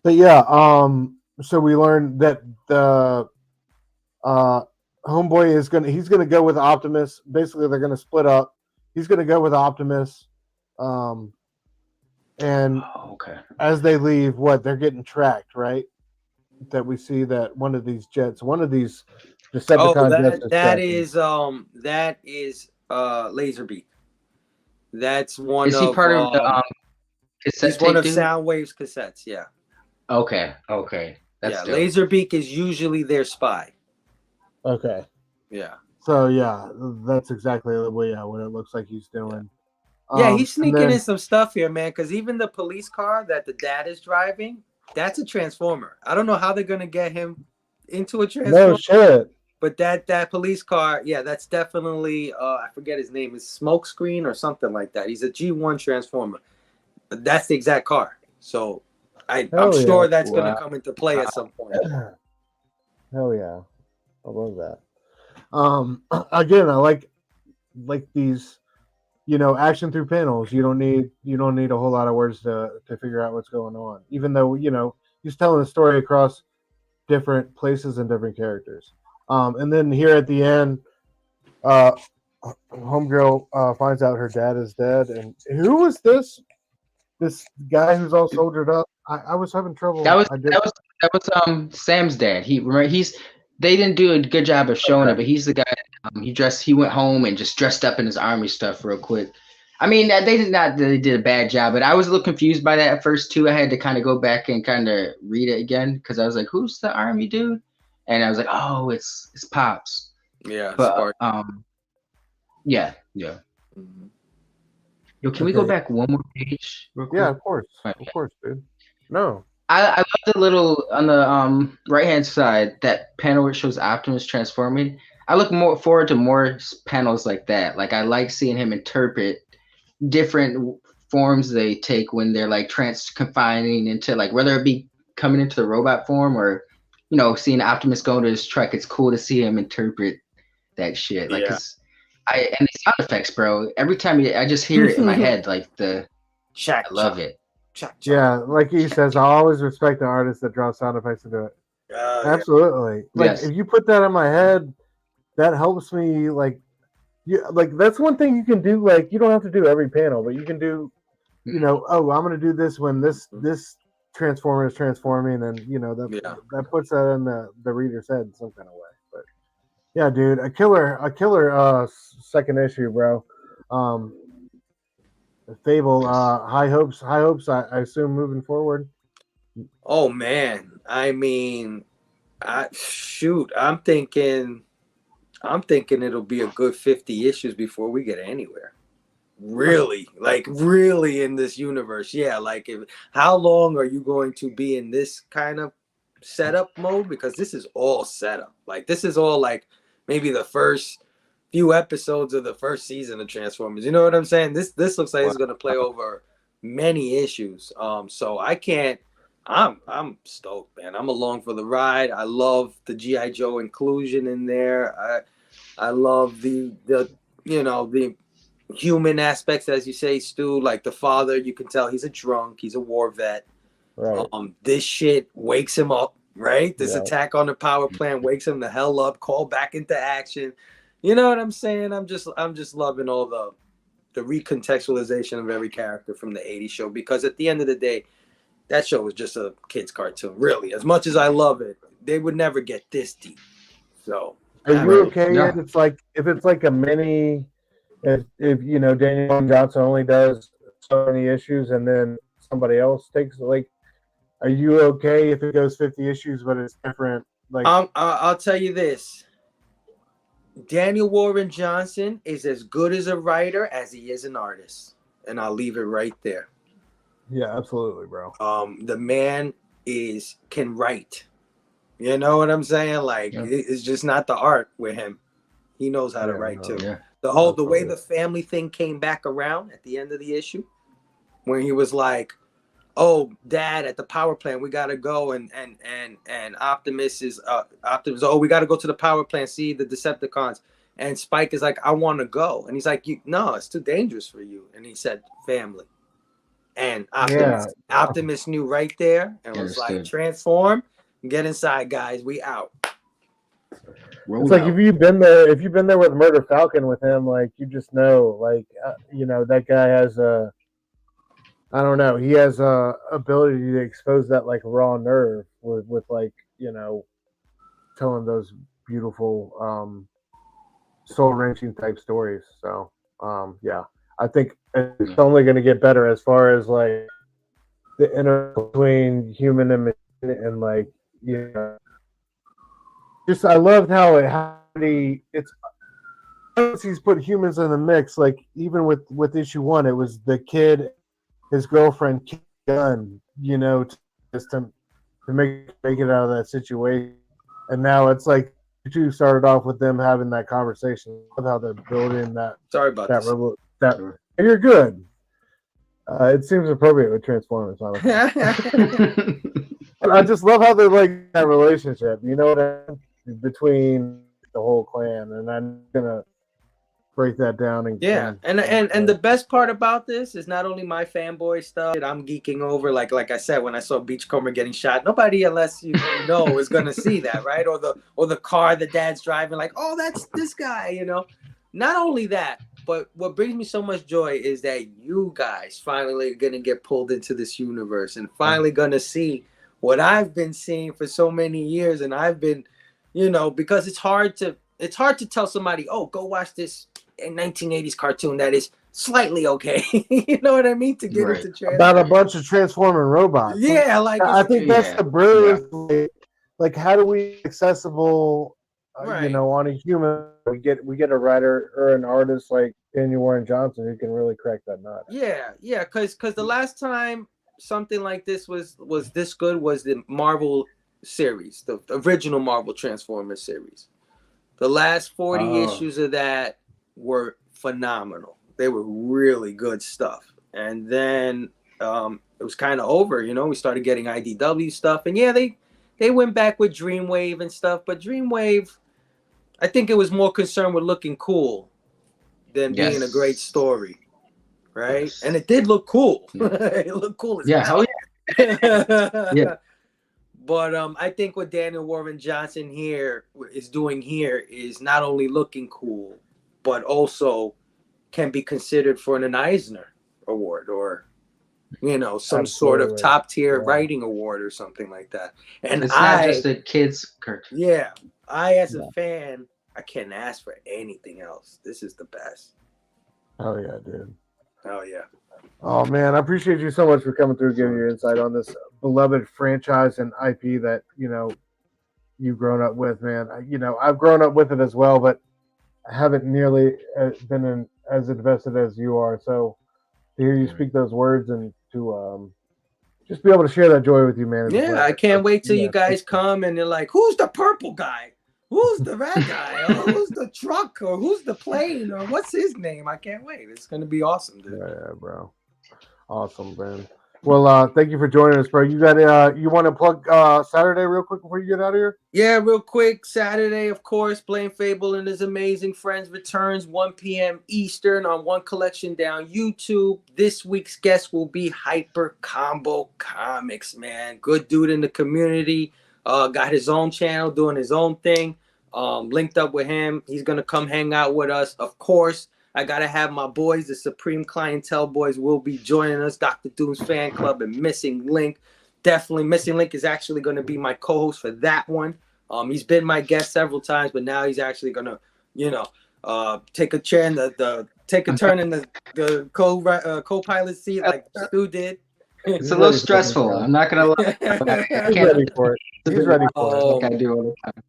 But yeah, so we learned that the homeboy he's gonna go with Optimus. Basically, they're gonna split up. He's gonna go with Optimus, and as they leave, they're getting tracked, right? That we see that one of these Decepticon jets. That is Laserbeak. That's one. Is he part of the cassette? He's one of Soundwave's cassettes. Yeah. Okay. That's dope. Laserbeak is usually their spy. Okay. Yeah. So yeah, that's exactly what it looks like he's doing. Yeah, he's sneaking in some stuff here, man. Because even the police car that the dad is driving, that's a Transformer. I don't know how they're gonna get him into a Transformer. No shit. But that police car, yeah, that's definitely I forget his name. It's Smokescreen or something like that. He's a G1 Transformer. But that's the exact car. So I'm sure that's gonna come into play at some point. Hell yeah. I love that. Again, I like these, action through panels. You don't need a whole lot of words to figure out what's going on. Even though, he's telling a story across different places and different characters. And then here at the end, homegirl finds out her dad is dead. And who was this guy who's all soldiered up? I was having trouble. That was Sam's dad. They didn't do a good job of showing it, but he's the guy. He went home and just dressed up in his army stuff real quick. I mean, they did a bad job, but I was a little confused by that at first too. I had to kind of go back and kind of read it again, because I was like, "Who's the army dude?" And I was like, "Oh, it's Pops." Yeah, but yeah. Mm-hmm. Yo, can we go back one more page real quick? Yeah, of course, dude. No. I love the little on the right-hand side, that panel where it shows Optimus transforming. I look more forward to more panels like that. Like, I like seeing him interpret different forms they take when they're like confining into, like, whether it be coming into the robot form or, seeing Optimus go into his truck. It's cool to see him interpret that shit. Like, and the sound effects, bro. Every time I just hear it in my head, like I love it. Yeah, like he says, I always respect the artists that draw sound effects into it. Absolutely. Like, if you put that in my head, that helps me. Like that's one thing you can do. Like, you don't have to do every panel, but you can do. I'm going to do this when this transformer is transforming, and that puts that in the reader's head in some kind of way. But yeah, dude, a killer second issue, bro. Phable, high hopes. I assume moving forward. Oh man, I mean, I'm thinking it'll be a good 50 issues before we get anywhere. Really, like really in this universe. Yeah, like how long are you going to be in this kind of setup mode? Because this is all setup. Like this is all like maybe the first few episodes of the first season of Transformers. You know what I'm saying? This looks like it's gonna play over many issues. So I can't. I'm stoked, man. I'm along for the ride. I love the GI Joe inclusion in there. I love the the human aspects, as you say, Stu. Like the father, you can tell he's a drunk. He's a war vet. Right. This shit wakes him up. Right. This Yeah. attack on the power plant wakes him the hell up. Call back into action. You know what I'm saying? I'm just loving all the recontextualization of every character from the '80s show, because at the end of the day, that show was just a kid's cartoon. Really, as much as I love it, they would never get this deep. So, Are you Right. okay Yeah. if it's like a mini? If you know Daniel Johnson only does so many issues and then somebody else takes like, are you okay if it goes 50 issues but it's different? Like, I'll tell you this: Daniel Warren Johnson is as good as a writer as he is an artist, and I'll leave it right there. yeah, absolutely, bro. The man can write. You know what I'm saying? Like it's just not the art with him. He knows how to write too. Yeah. The way the family thing came back around at the end of the issue, when he was like, "Oh, Dad, at the power plant, we gotta go," and Optimus is Optimus. Oh, we gotta go to the power plant, see the Decepticons. And Spike is like, "I want to go," and he's like, "No, it's too dangerous for you." And he said, "Family." And Optimus knew right there and was like, "Transform, get inside, guys. We out." It's like if you've been there with Murder Falcon with him, like you just know, like that guy has I don't know, he has a ability to expose that like raw nerve with like telling those beautiful soul wrenching type stories. So yeah, I think it's only going to get better as far as like the inner between human and machine, and like just I loved how it's once he's put humans in the mix. Like even with issue 1, it was the kid, his girlfriend, gun, just to make it out of that situation. And now it's like you two started off with them having that conversation. I love how they're building that. Sorry about that. That You're good. It seems appropriate with Transformers. I just love how they're like that relationship. You know what I mean? Between the whole clan, and I'm gonna break that down. And the best part about this is not only my fanboy stuff that I'm geeking over. Like I said, when I saw Beachcomber getting shot, nobody unless you know is gonna see that, right? Or the car the dad's driving, like, oh, that's this guy, Not only that, but what brings me so much joy is that you guys finally are gonna get pulled into this universe and finally gonna see what I've been seeing for so many years. And I've been, because it's hard to tell somebody, oh, go watch this 1980s cartoon that is slightly okay. You know what I mean? To get into Transformers. About a bunch of transforming robots. Yeah, like I think that's the brilliance. Yeah. Like, how do we accessible? On a human, we get a writer or an artist like Daniel Warren Johnson who can really crack that nut. Yeah, because the last time something like this was this good was the Marvel series, the original Marvel Transformers series. The last 40 issues of that were phenomenal. They were really good stuff. And then it was kind of over, we started getting IDW stuff. And yeah, they went back with Dreamwave and stuff, but Dreamwave, I think it was more concerned with looking cool than being a great story. Right? Yes. And it did look cool. It looked cool as hell. Yeah. But I think what Daniel Warren Johnson is doing here is not only looking cool, but also can be considered for an Eisner Award or, some sort of top tier writing award or something like that. And it's not just a kid's cartoon. Yeah. I, as a fan, I can't ask for anything else. This is the best. Oh, yeah, dude. Oh, yeah. Oh, man. I appreciate you so much for coming through, giving your insight on this beloved franchise and IP that you've grown up with, man. I've grown up with it as well, but I haven't nearly been as invested as you are. So to hear you speak those words and to just be able to share that joy with you, man. Yeah, I can't wait till you guys come and they're like, who's the purple guy? Who's the red guy? Or who's the truck? Or who's the plane? Or what's his name? I can't wait. It's going to be awesome, dude. Yeah, bro. Awesome, man. Well, thank you for joining us, bro. You got you want to plug Saturday real quick before you get out of here? Yeah, real quick. Saturday, of course, Blaine Phable and his amazing friends returns 1 p.m. Eastern on One Collection Down YouTube. This week's guest will be Hyper Combo Comics, man. Good dude in the community. Got his own channel, doing his own thing. Linked up with him. He's gonna come hang out with us, of course. I gotta have my boys, the Supreme Clientele boys, will be joining us. Dr. Doom's fan club and Missing Link. Definitely, Missing Link is actually going to be my co-host for that one. He's been my guest several times, but now he's actually going to, take a chair in take a turn in the co-pilot seat like Stu did. It's a little stressful. I'm not gonna lie. He's ready for it. He's ready for it. Like I do all the time.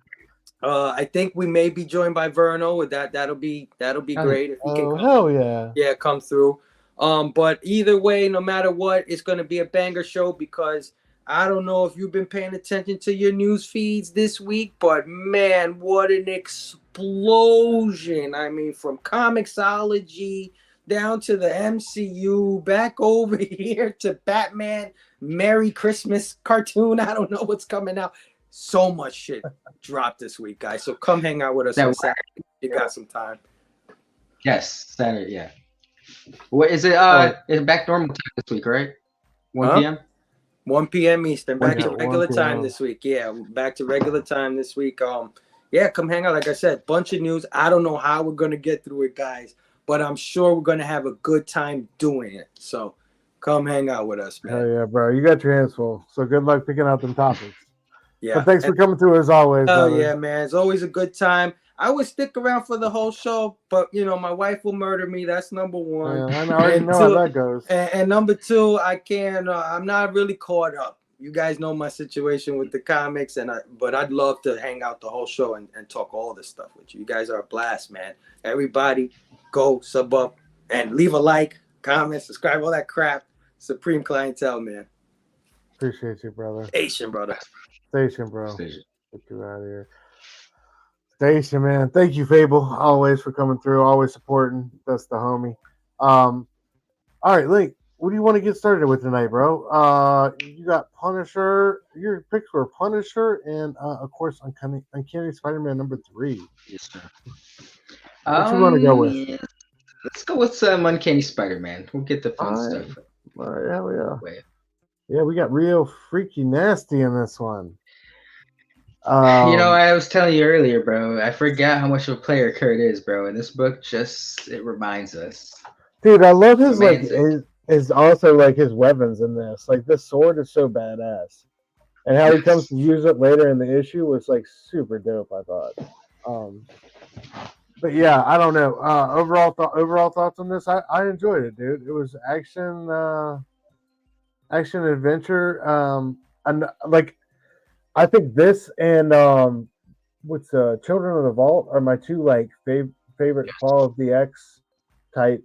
I think we may be joined by Verno. With that'll be great if he can come. Hell yeah! Yeah, come through. But either way, no matter what, it's gonna be a banger show because I don't know if you've been paying attention to your news feeds this week, but man, what an explosion! I mean, from Comixology down to the MCU, back over here to Batman Merry Christmas cartoon. I don't know what's coming out. So much shit dropped this week, guys. So come hang out with us on Saturday. You got some time. Yes, Saturday. Yeah. What is it? It's back normal time this week, right? 1 p.m. 1 p.m. Eastern. Back to regular time this week. Yeah, back to regular time this week. Yeah, come hang out. Like I said, bunch of news. I don't know how we're gonna get through it, guys, but I'm sure we're gonna have a good time doing it. So come hang out with us, man. Hell yeah, bro. You got your hands full. So good luck picking out them topics. Yeah. But thanks for coming through as always. Oh yeah, man. It's always a good time. I would stick around for the whole show, but my wife will murder me. That's number one. Yeah, I already know how that goes. And number two, I can't. I'm not really caught up. You guys know my situation with the comics, but I'd love to hang out the whole show and talk all this stuff with you. You guys are a blast, man. Everybody, go sub up and leave a like, comment, subscribe, all that crap. Supreme Clientele, man. Appreciate you, brother. Station, brother. Station, bro. Get you out of here. Station, man. Thank you, Phable, always for coming through, always supporting. That's the homie. All right, Link, what do you want to get started with tonight, bro? You got Punisher. Your picks were Punisher and, of course, Uncanny Spider-Man #3. Yes, sir. What you want to go with? Yeah. Let's go with some Uncanny Spider-Man. We'll get the fun stuff. All right, hell yeah. Yeah, we got real freaky nasty in this one. I was telling you earlier, bro. I forgot how much of a player Kurt is, bro. And this book it reminds us. Dude, I love his his also like his weapons in this. Like this sword is so badass, and how he comes to use it later in the issue was like super dope. I thought. But yeah, I don't know. Overall thoughts on this? I enjoyed it, dude. It was action adventure. And like. I think this and what's Children of the Vault are my two like favorite Fall of the X type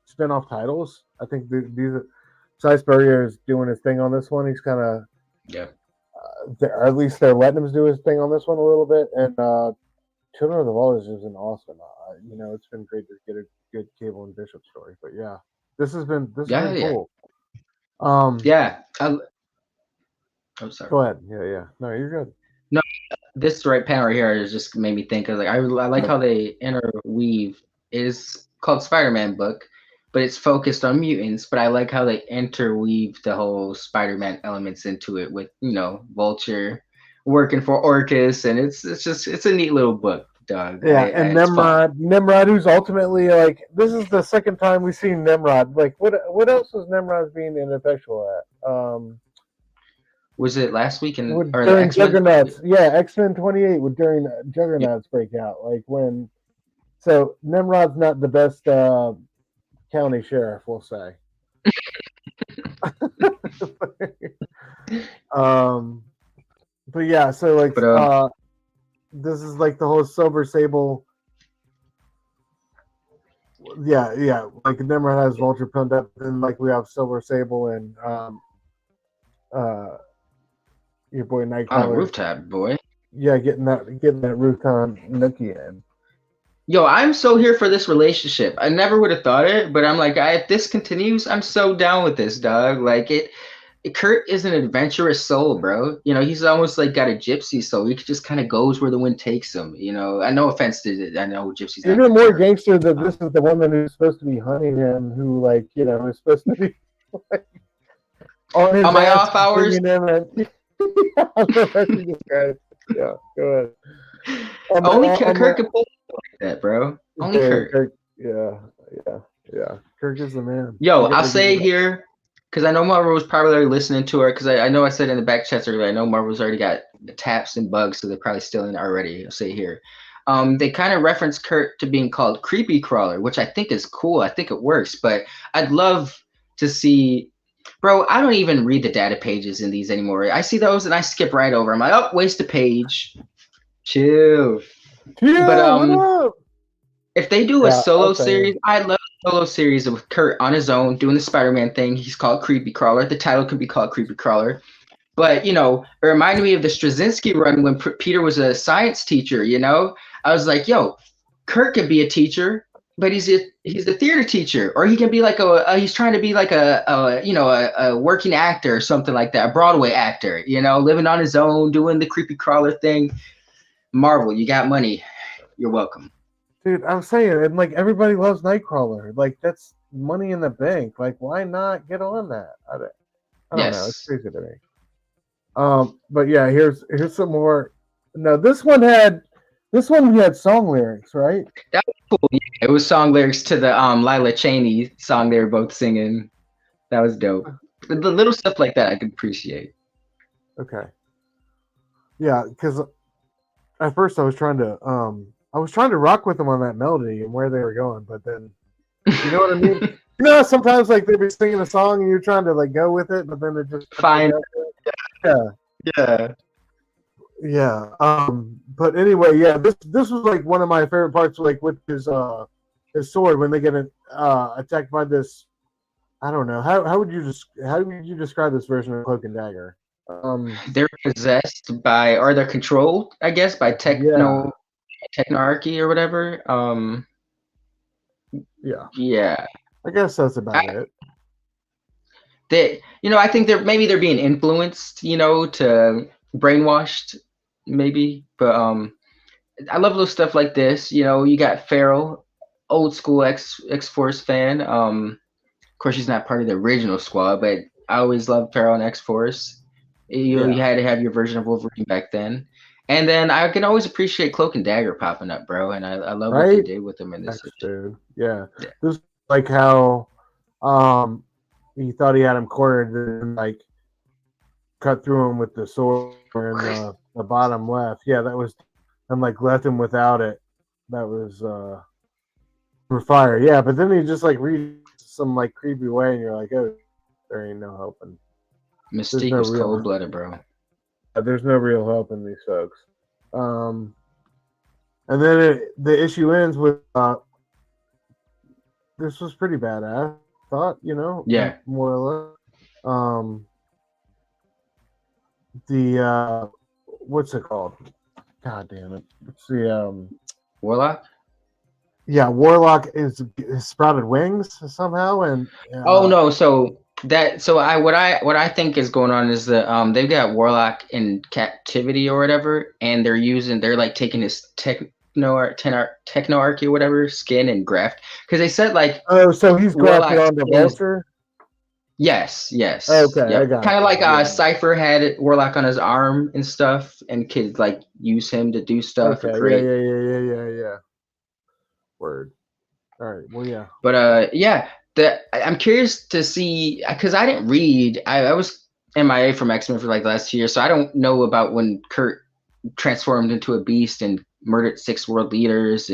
spin-off titles. I think these Cy Spurrier is doing his thing on this one. He's kind of or at least they're letting him do his thing on this one a little bit. And Children of the Vault is just an awesome. It's been great to get a good Cable and Bishop story. But yeah, this has been cool. I'm sorry. Go ahead. Yeah. No, you're good. No, this right panel right here just made me think of I like how they interweave. It is called Spider-Man book, but it's focused on mutants. But I like how they interweave the whole Spider-Man elements into it with Vulture working for Orcus, and it's a neat little book, dog. Yeah, and Nimrod, who's ultimately like this is the second time we've seen Nimrod. Like what else was Nimrod being ineffectual at? Was it last week during Juggernauts? Yeah, X-Men 28 during Juggernauts breakout. Like so Nimrod's not the best county sheriff, we'll say. But yeah, so like But this is like the whole Silver Sable. Yeah, like Nimrod has Vulture pinned up, and like we have Silver Sable and uh your boy on a Nightcrawler. rooftop, boy. Yeah, getting that rooftop nookie in. Yo, I'm so here for this relationship. I never would have thought it, but I'm like, if this continues, I'm so down with this, dog. Like Kurt is an adventurous soul, bro. You know, he's almost like got a gypsy soul. He just kind of goes where the wind takes him. You know, I no offense to it. I know gypsy's not Even the more term. gangster that this is the woman who's supposed to be hunting him, who like is supposed to be like, on his On my ass, off hours, him and yeah, go ahead. only Kurt can pull like that, bro. Only Kurt. Yeah. Kirk is the man. Yo, I'll say here, because I know Marvel was probably already listening to her, because I know I said in the back chats earlier, I know Marvel's already got the taps and bugs, so they're probably still in already. I'll say here. They kind of reference Kurt to being called Creepy Crawler, which I think is cool. I think it works, but I'd love to see. Bro, I don't even read the data pages in these anymore. I see those and I skip right over. I'm like, oh, waste a page. Chill. Yeah, But what up? if they do a solo I'll series, I love a solo series with Kurt on his own doing the Spider-Man thing. He's called Creepy Crawler. The title could be called Creepy Crawler. But, you know, it reminded me of the Straczynski run when Peter was a science teacher, you know? I was like, yo, Kurt could be a teacher, but he's a theater teacher. Or he can be like he's trying to be like a working actor or something like that, a Broadway actor, you know, living on his own, doing the Creepy Crawler thing. Marvel, you got money. You're welcome. Dude, I'm saying, and like everybody loves Nightcrawler. Like that's money in the bank. Like, why not get on that? I don't know. It's crazy to me. But yeah, here's some more. No, this one we had song lyrics, right? That was cool. Yeah, it was song lyrics to the Lila Cheney song they were both singing. That was dope. The little stuff like that I could appreciate. Okay. Yeah, because at first I was trying to rock with them on that melody and where they were going, but then you know what I mean? You know, sometimes like they'd be singing a song and you're trying to like go with it, but then it just fine. Yeah. But anyway, yeah, this was like one of my favorite parts, like with his sword when they get attacked by this. I don't know how would you describe this version of Cloak and Dagger? They're possessed by, or they're controlled, I guess, by technarchy or whatever. Yeah. I guess that's about it. I think they're being influenced, to brainwashed, maybe. But I love little stuff like this. You got Farrell, old school X-Force fan. Of course, she's not part of the original squad, but I always loved Farrell and X-Force. You had to have your version of Wolverine back then. And then I can always appreciate Cloak and Dagger popping up, bro. And I love what they did with them in this. Dude. Yeah. This is like how he thought he had him cornered and like cut through him with the sword in the bottom left. Yeah, that was, and like left him without it. That was for fire. Yeah, but then he just like reached some like creepy way and you're like, oh, there ain't no helping. Mystique was cold-blooded, bro. There's no real help in these folks. And then the issue ends with this was pretty badass. Thought, yeah, more or less. The what's it called? God damn it! It's the Warlock. Yeah, Warlock is sprouted wings somehow, and oh no, what I think is going on is that they've got Warlock in captivity or whatever, and they're like taking his technoarchy or whatever skin and graft, because they said like, oh, so he's grafted on the Vulture. Yes. Okay, yep. I got kind of like yeah. Cypher had Warlock on his arm and stuff, and kids like use him to do stuff. Okay, yeah. Word. All right. Well, yeah. But I'm curious to see, because I didn't read. I was MIA from X-Men for like the last 2 years, so I don't know about when Kurt transformed into a beast and murdered 6 world leaders,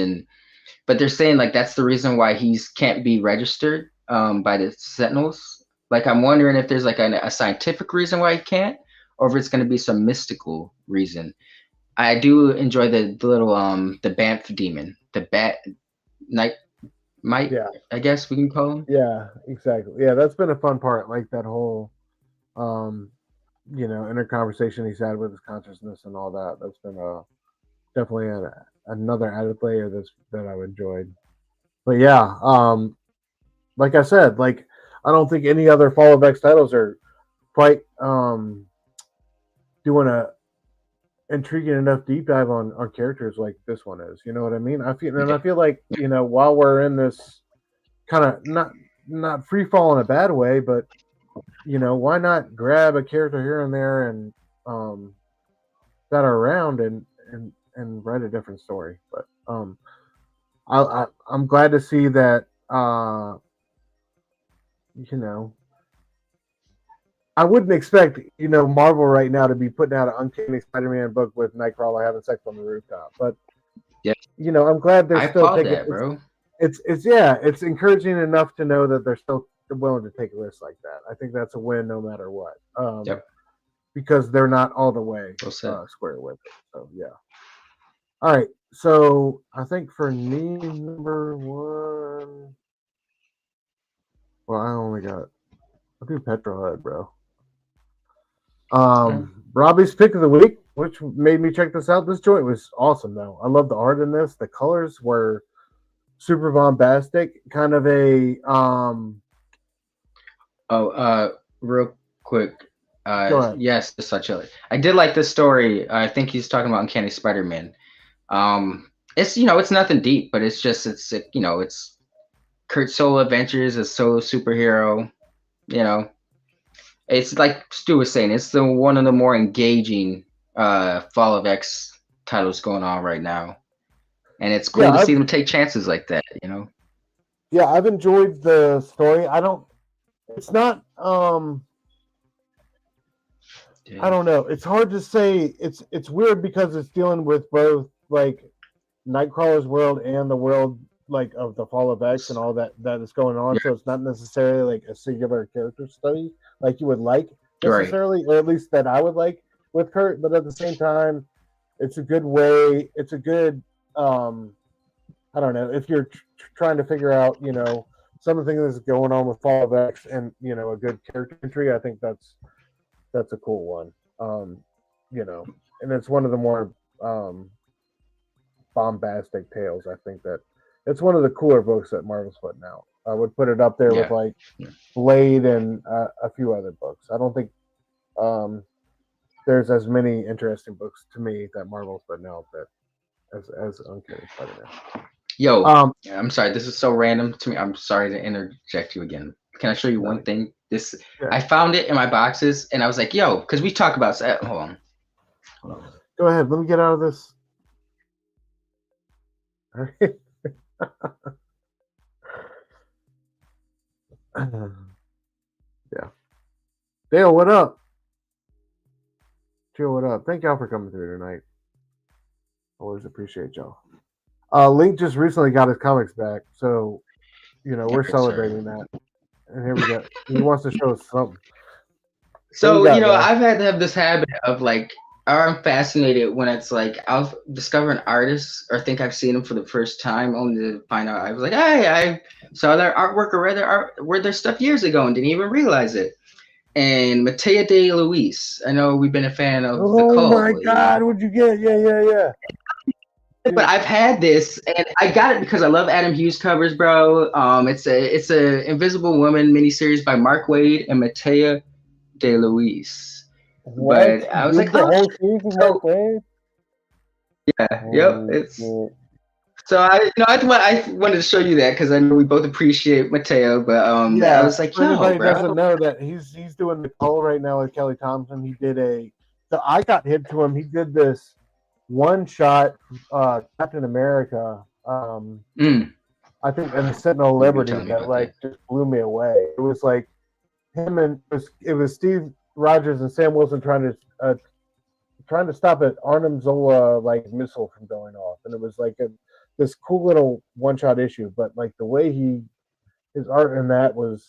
but they're saying like that's the reason why he can't be registered by the Sentinels. Like I'm wondering if there's like a scientific reason why he can't, or if it's going to be some mystical reason. I do enjoy the little the Banff demon, the bat night might, Yeah, I guess we can call him. yeah, exactly. Yeah, that's been a fun part, like that whole um, inner conversation he's had with his consciousness and all that. That's been definitely another added layer that I've enjoyed. But yeah, like I said, like I don't think any other Fall of X titles are quite doing a intriguing enough deep dive on characters like this one is. You know what I mean? I feel like while we're in this kind of not free fall in a bad way, but why not grab a character here and there and that are around and write a different story. But I'm glad to see that you know I wouldn't expect Marvel right now to be putting out an Uncanny Spider-Man book with Nightcrawler having sex on the rooftop. But Yeah, I'm glad they're I still applaud taking that, bro. it's encouraging enough to know that they're still willing to take risks like that. I think that's a win no matter what. Yep. Because they're not all the way Well said. square with it. So yeah. All right. So I think for me, number one. Well, I only got. I'll do Petrol Head, bro. Robbie's pick of the week, which made me check this out. This joint was awesome, though. I love the art in this. The colors were super bombastic. Kind of a Real quick. Go ahead. Yes, it's such a. I did like this story. I think he's talking about Uncanny Spider-Man. It's it's nothing deep, but it's Kurt solo adventures, a solo superhero. You know, it's like Stu was saying, it's the one of the more engaging Fall of X titles going on right now, and it's cool to see them take chances like that. Yeah, I've enjoyed the story. I don't. It's not. I don't know. It's hard to say. It's weird because it's dealing with both like Nightcrawler's world and the world like of the Fall of X and all that is going on. Yeah. So it's not necessarily like a singular character study like you would like Right. necessarily, or at least that I would like with Kurt. But at the same time, it's a good way. It's a good. I don't know if you're trying to figure out some of the things that's going on with Fall of X and a good character entry. I think that's a cool one. And it's one of the more bombastic tales. I think that it's one of the cooler books that Marvel's putting out. I would put it up there with like Blade and a few other books. I don't think there's as many interesting books to me that Marvel's putting out that as Uncanny Spider-Man. Yo, I'm sorry. This is so random to me. I'm sorry to interject you again. Can I show you one thing? I found it in my boxes, and I was like, "Yo," because we talk about. Hold on. Go ahead. Let me get out of this. All right. Yeah. Dale, what up? Chill, what up? Thank y'all for coming through tonight. Always appreciate y'all. Link just recently got his comics back, so we're celebrating that. And here we go. He wants to show us something. So I've had to have this habit of like, I'm fascinated when it's like I'll discover an artist or think I've seen them for the first time, only to find out I was like, hey, I saw their artwork or read their stuff years ago and didn't even realize it. And Matteo De Luis, I know we've been a fan of the Cult. Oh my God, what'd you get? Yeah. But I've had this, and I got it because I love Adam Hughes covers, bro. It's a Invisible Woman miniseries by Mark Waid and Matteo De Luis. What? But I was like, the whole season, Mark Waid? Yeah, yep. It's so I wanted to show you that because I know we both appreciate Matteo, but I was like, anybody doesn't know that he's doing the Cult right now with Kelly Thompson. He did so I got hit to him. He did this one shot Captain America. I think and the Sentinel Liberty that like just blew me away. It was like him and it was Steve Rogers and Sam Wilson trying to stop an Arnim Zola like missile from going off, and it was like this cool little one shot issue. But like the way his art in that was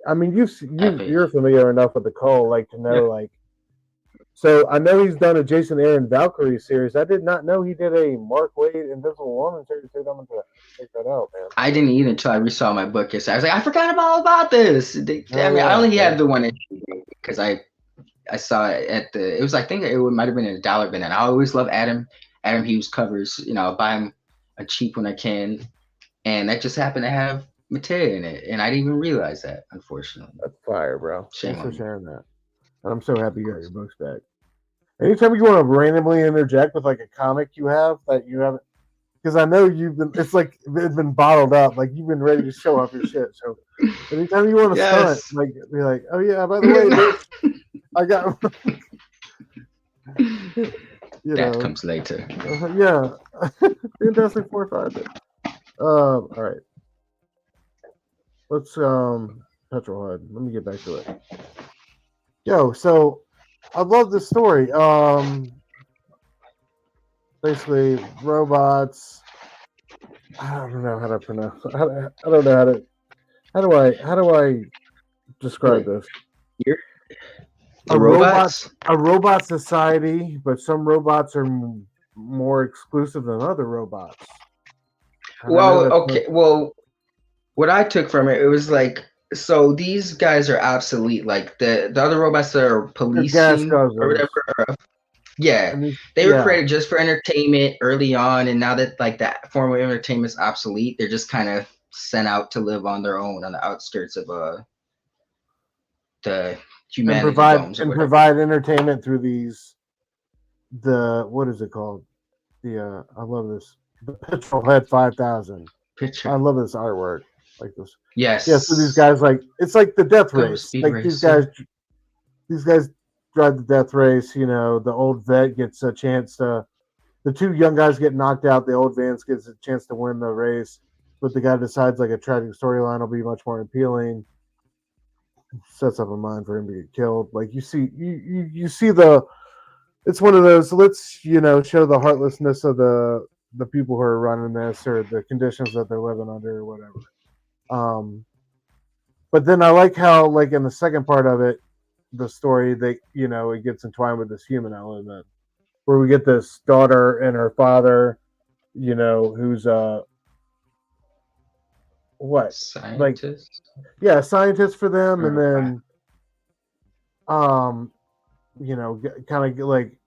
I mean, Epic. you're familiar enough with the Cole, like to know, Yeah. like. So I know he's done a Jason Aaron Valkyrie series. I did not know he did a Mark Waid Invisible Woman series. I'm gonna check that out, man. I didn't either until I resaw my book yesterday. I was like, I forgot all about this. I mean, I yeah, only yeah. had the one issue because I saw it at the. It was, I think it might have been in a dollar bin, and I always love Adam Hughes covers. You know, I'll buy him a cheap when I can, and that just happened to have Mateo in it, and I didn't even realize that, unfortunately. That's fire, bro. Shame Thanks for on me. sharing that. And I'm so happy you got your books back. Anytime you want to randomly interject with like a comic you have that you haven't, because I know you've been, it's like it's been bottled up, like you've been ready to show off your shit. So anytime you want to stunt, like be like, oh yeah, by the way, bitch, I got, that comes later. Yeah, Fantastic 4 or 5. All right, let's Petrol Head. Let me get back to it. Yo, so I love this story. Basically, robots. I don't know how to pronounce. I don't know how to. How do I describe this? The robots. A robot society, but some robots are more exclusive than other robots. Well, okay. Well, what I took from it, it was like, so these guys are obsolete. Like the other robots that are policing or whatever. Yeah, they were created just for entertainment early on, and now that like that form of entertainment is obsolete, they're just kind of sent out to live on their own on the outskirts of the humanity and provide entertainment through these. What is it called? I love this. The Petrol Head 5000. I love this artwork. Like this. Yes. Yeah. So these guys, like, it's like the death race. Like these guys drive the death race. You know, the old vet gets a chance to. The two young guys get knocked out. The old Vance gets a chance to win the race, but the guy decides like a tragic storyline will be much more appealing. Sets up a mind for him to get killed. Like you see the. It's one of those. Let's show the heartlessness of the people who are running this or the conditions that they're living under or whatever. But then I like how, like, in the second part of it, the story, it gets entwined with this human element where we get this daughter and her father, who's what? Scientist? Like, scientist for them, and then kind of like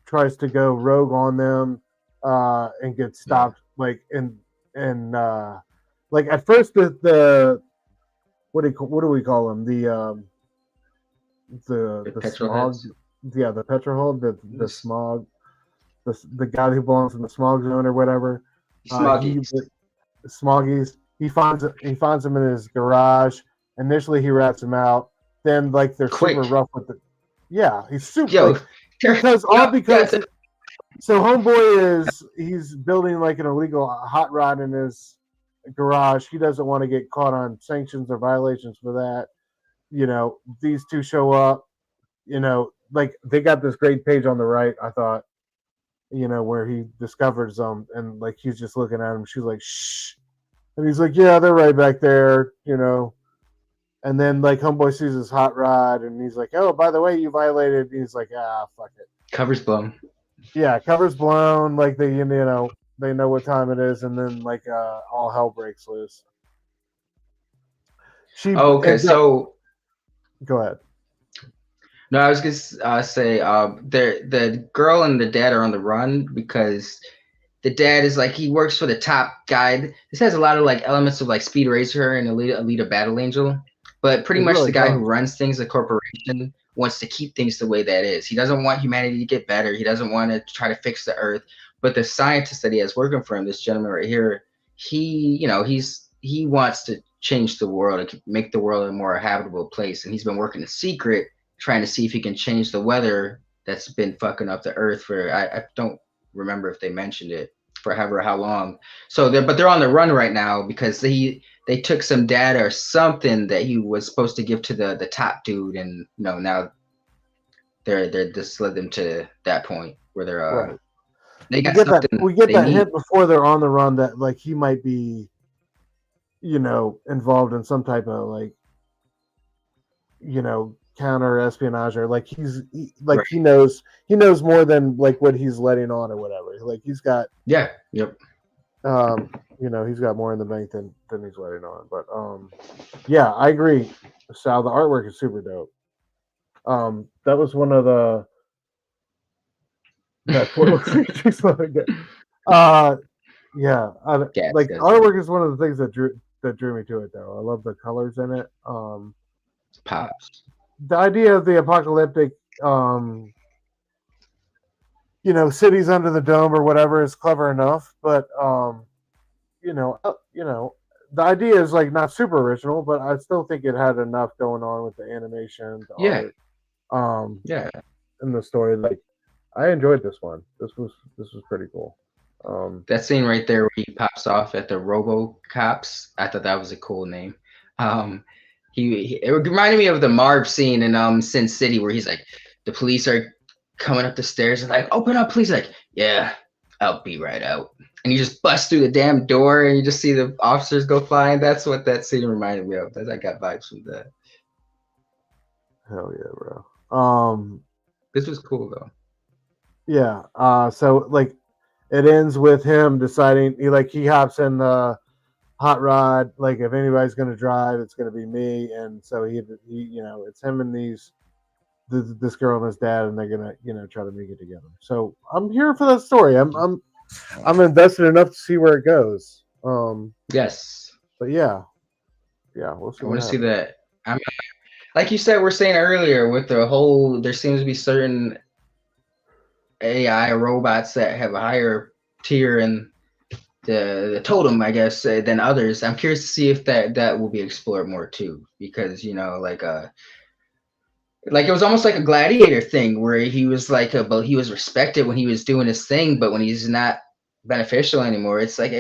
tries to go rogue on them and gets stopped. Like and like at first the what do we call them? The smog. Heads. Yeah, the petrol head, the smog, the guy who belongs in the smog zone or whatever. Smoggies. He finds him in his garage. Initially, he rats him out. Then, like, they're super rough with the. Yeah, he's super. Because so homeboy he's building like an illegal hot rod in his garage. He doesn't want to get caught on sanctions or violations for that. These two show up. Like they got this great page on the right. I thought, where he discovers them and like he's just looking at him. She's like, shh, and he's like, yeah, they're right back there. And then like homeboy sees his hot rod and he's like, oh, by the way, you violated. And he's like, fuck it. Cover's blown. Yeah, cover's blown. Like they know what time it is, and then like all hell breaks loose. So go ahead. No, I was gonna say the girl and the dad are on the run because the dad is like he works for the top guy. This has a lot of like elements of like Speed Racer and Alita Battle Angel, but pretty much the guy who runs things, the corporation, wants to keep things the way that is. He doesn't want humanity to get better. He doesn't want to try to fix the earth. But the scientist that he has working for him, this gentleman right here, he wants to change the world and make the world a more habitable place. And he's been working in secret, trying to see if he can change the weather that's been fucking up the earth for, I don't remember if they mentioned it, for how long. So they're on the run right now because they took some data or something that he was supposed to give to the top dude, and now they're just led them to that point where they're right. They got we get that hint before they're on the run that like he might be involved in some type of like counter espionager. Like Right. he knows more than like what he's letting on or whatever. Like he's got Yeah. Yep. he's got more in the bank than he's letting on. But yeah, I agree. Sal, the artwork is super dope. That was one of the best portable features that I get. Yeah, Gas like guzzler. artwork is one of the things that drew me to it though. I love the colors in it. Pops. The idea of the apocalyptic cities under the dome or whatever is clever enough, but the idea is like not super original, but I still think it had enough going on with the animation, the Yeah. art, Yeah. and the story. Like I enjoyed this one. This was pretty cool. That scene right there where he pops off at the Robo Cops. I thought that was a cool name. Um, it reminded me of the Marv scene in Sin City where he's like, the police are coming up the stairs and like, open up, please. Like, yeah, I'll be right out. And you just bust through the damn door and you just see the officers go flying. That's what that scene reminded me of. I got vibes from that. Hell yeah, bro. This was cool though. Yeah. So like it ends with him deciding he hops in the hot rod. Like if anybody's gonna drive, it's gonna be me. And so he it's him and this girl and his dad, and they're gonna try to make it together. So I'm here for that story. I'm invested enough to see where it goes. Yes. But yeah, we'll see I what want to see happens. that. I'm like you said, we're saying earlier with the whole, there seems to be certain AI robots that have a higher tier in the totem, I guess, than others. I'm curious to see if that will be explored more too, because like it was almost like a gladiator thing where he was but he was respected when he was doing his thing, but when he's not beneficial anymore, it's like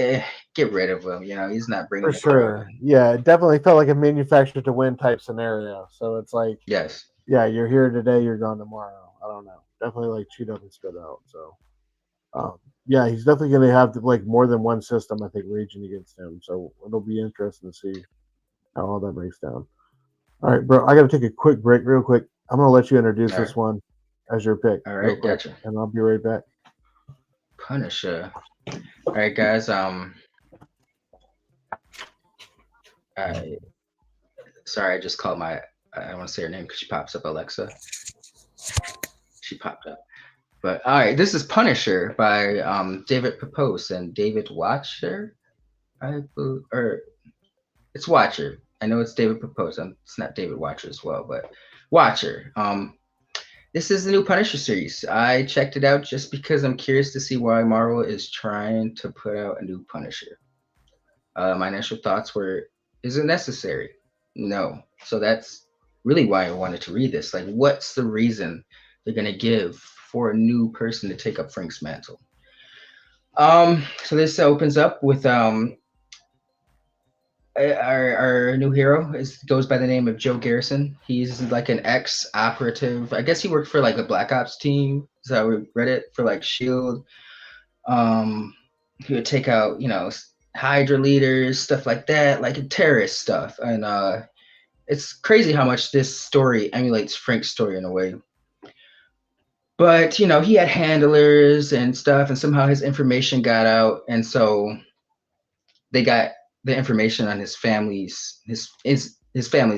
get rid of him. He's not For bringing the crowd. sure. Yeah, it definitely felt like a manufactured to win type scenario. So it's like, Yes. yeah, you're here today, you're gone tomorrow. I don't know. Definitely like cheat up and spit out. So yeah, he's definitely going to have like more than one system, I think, raging against him. So it'll be interesting to see how all that breaks down. All right, bro, I got to take a quick break, real quick. I'm going to let you introduce All right. this one as your pick, All real right. quick, Gotcha. and I'll be right back. Punisher. All right, guys. Sorry, I just called I don't want to say her name because she pops up, Alexa. She popped up. But all right, this is Punisher by David Pepose and David Watcher. Or it's Watcher. I know it's David Pepose. It's not David Watcher as well, but Watcher. This is the new Punisher series. I checked it out just because I'm curious to see why Marvel is trying to put out a new Punisher. My initial thoughts were, is it necessary? No. So that's really why I wanted to read this. Like, what's the reason they're gonna give for a new person to take up Frank's mantle? So this opens up with our new hero goes by the name of Joe Garrison. He's like an ex-operative. I guess he worked for like a Black Ops team. So I read it for like Shield. He would take out Hydra leaders, stuff like that, like terrorist stuff. And it's crazy how much this story emulates Frank's story in a way. But he had handlers and stuff, and somehow his information got out, and so they got the information on his family's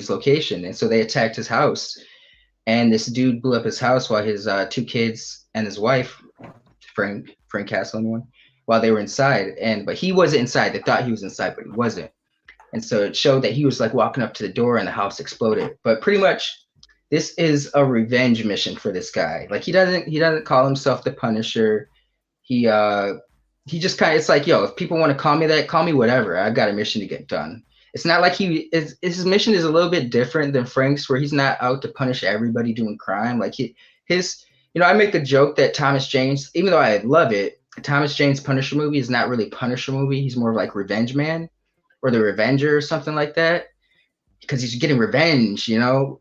location, and so they attacked his house. And this dude blew up his house while his two kids and his wife, Frank Castle, and one, while they were inside. But he wasn't inside. They thought he was inside, but he wasn't. And so it showed that he was like walking up to the door and the house exploded. But pretty much this is a revenge mission for this guy. Like he doesn't call himself the Punisher. He just kind of, it's like, yo, if people want to call me that, call me whatever. I've got a mission to get done. It's not like his mission is a little bit different than Frank's, where he's not out to punish everybody doing crime. Like I make the joke that Thomas Jane's, even though I love it, Thomas Jane's Punisher movie is not really Punisher movie. He's more like Revenge Man or the Revenger or something like that, because he's getting revenge, and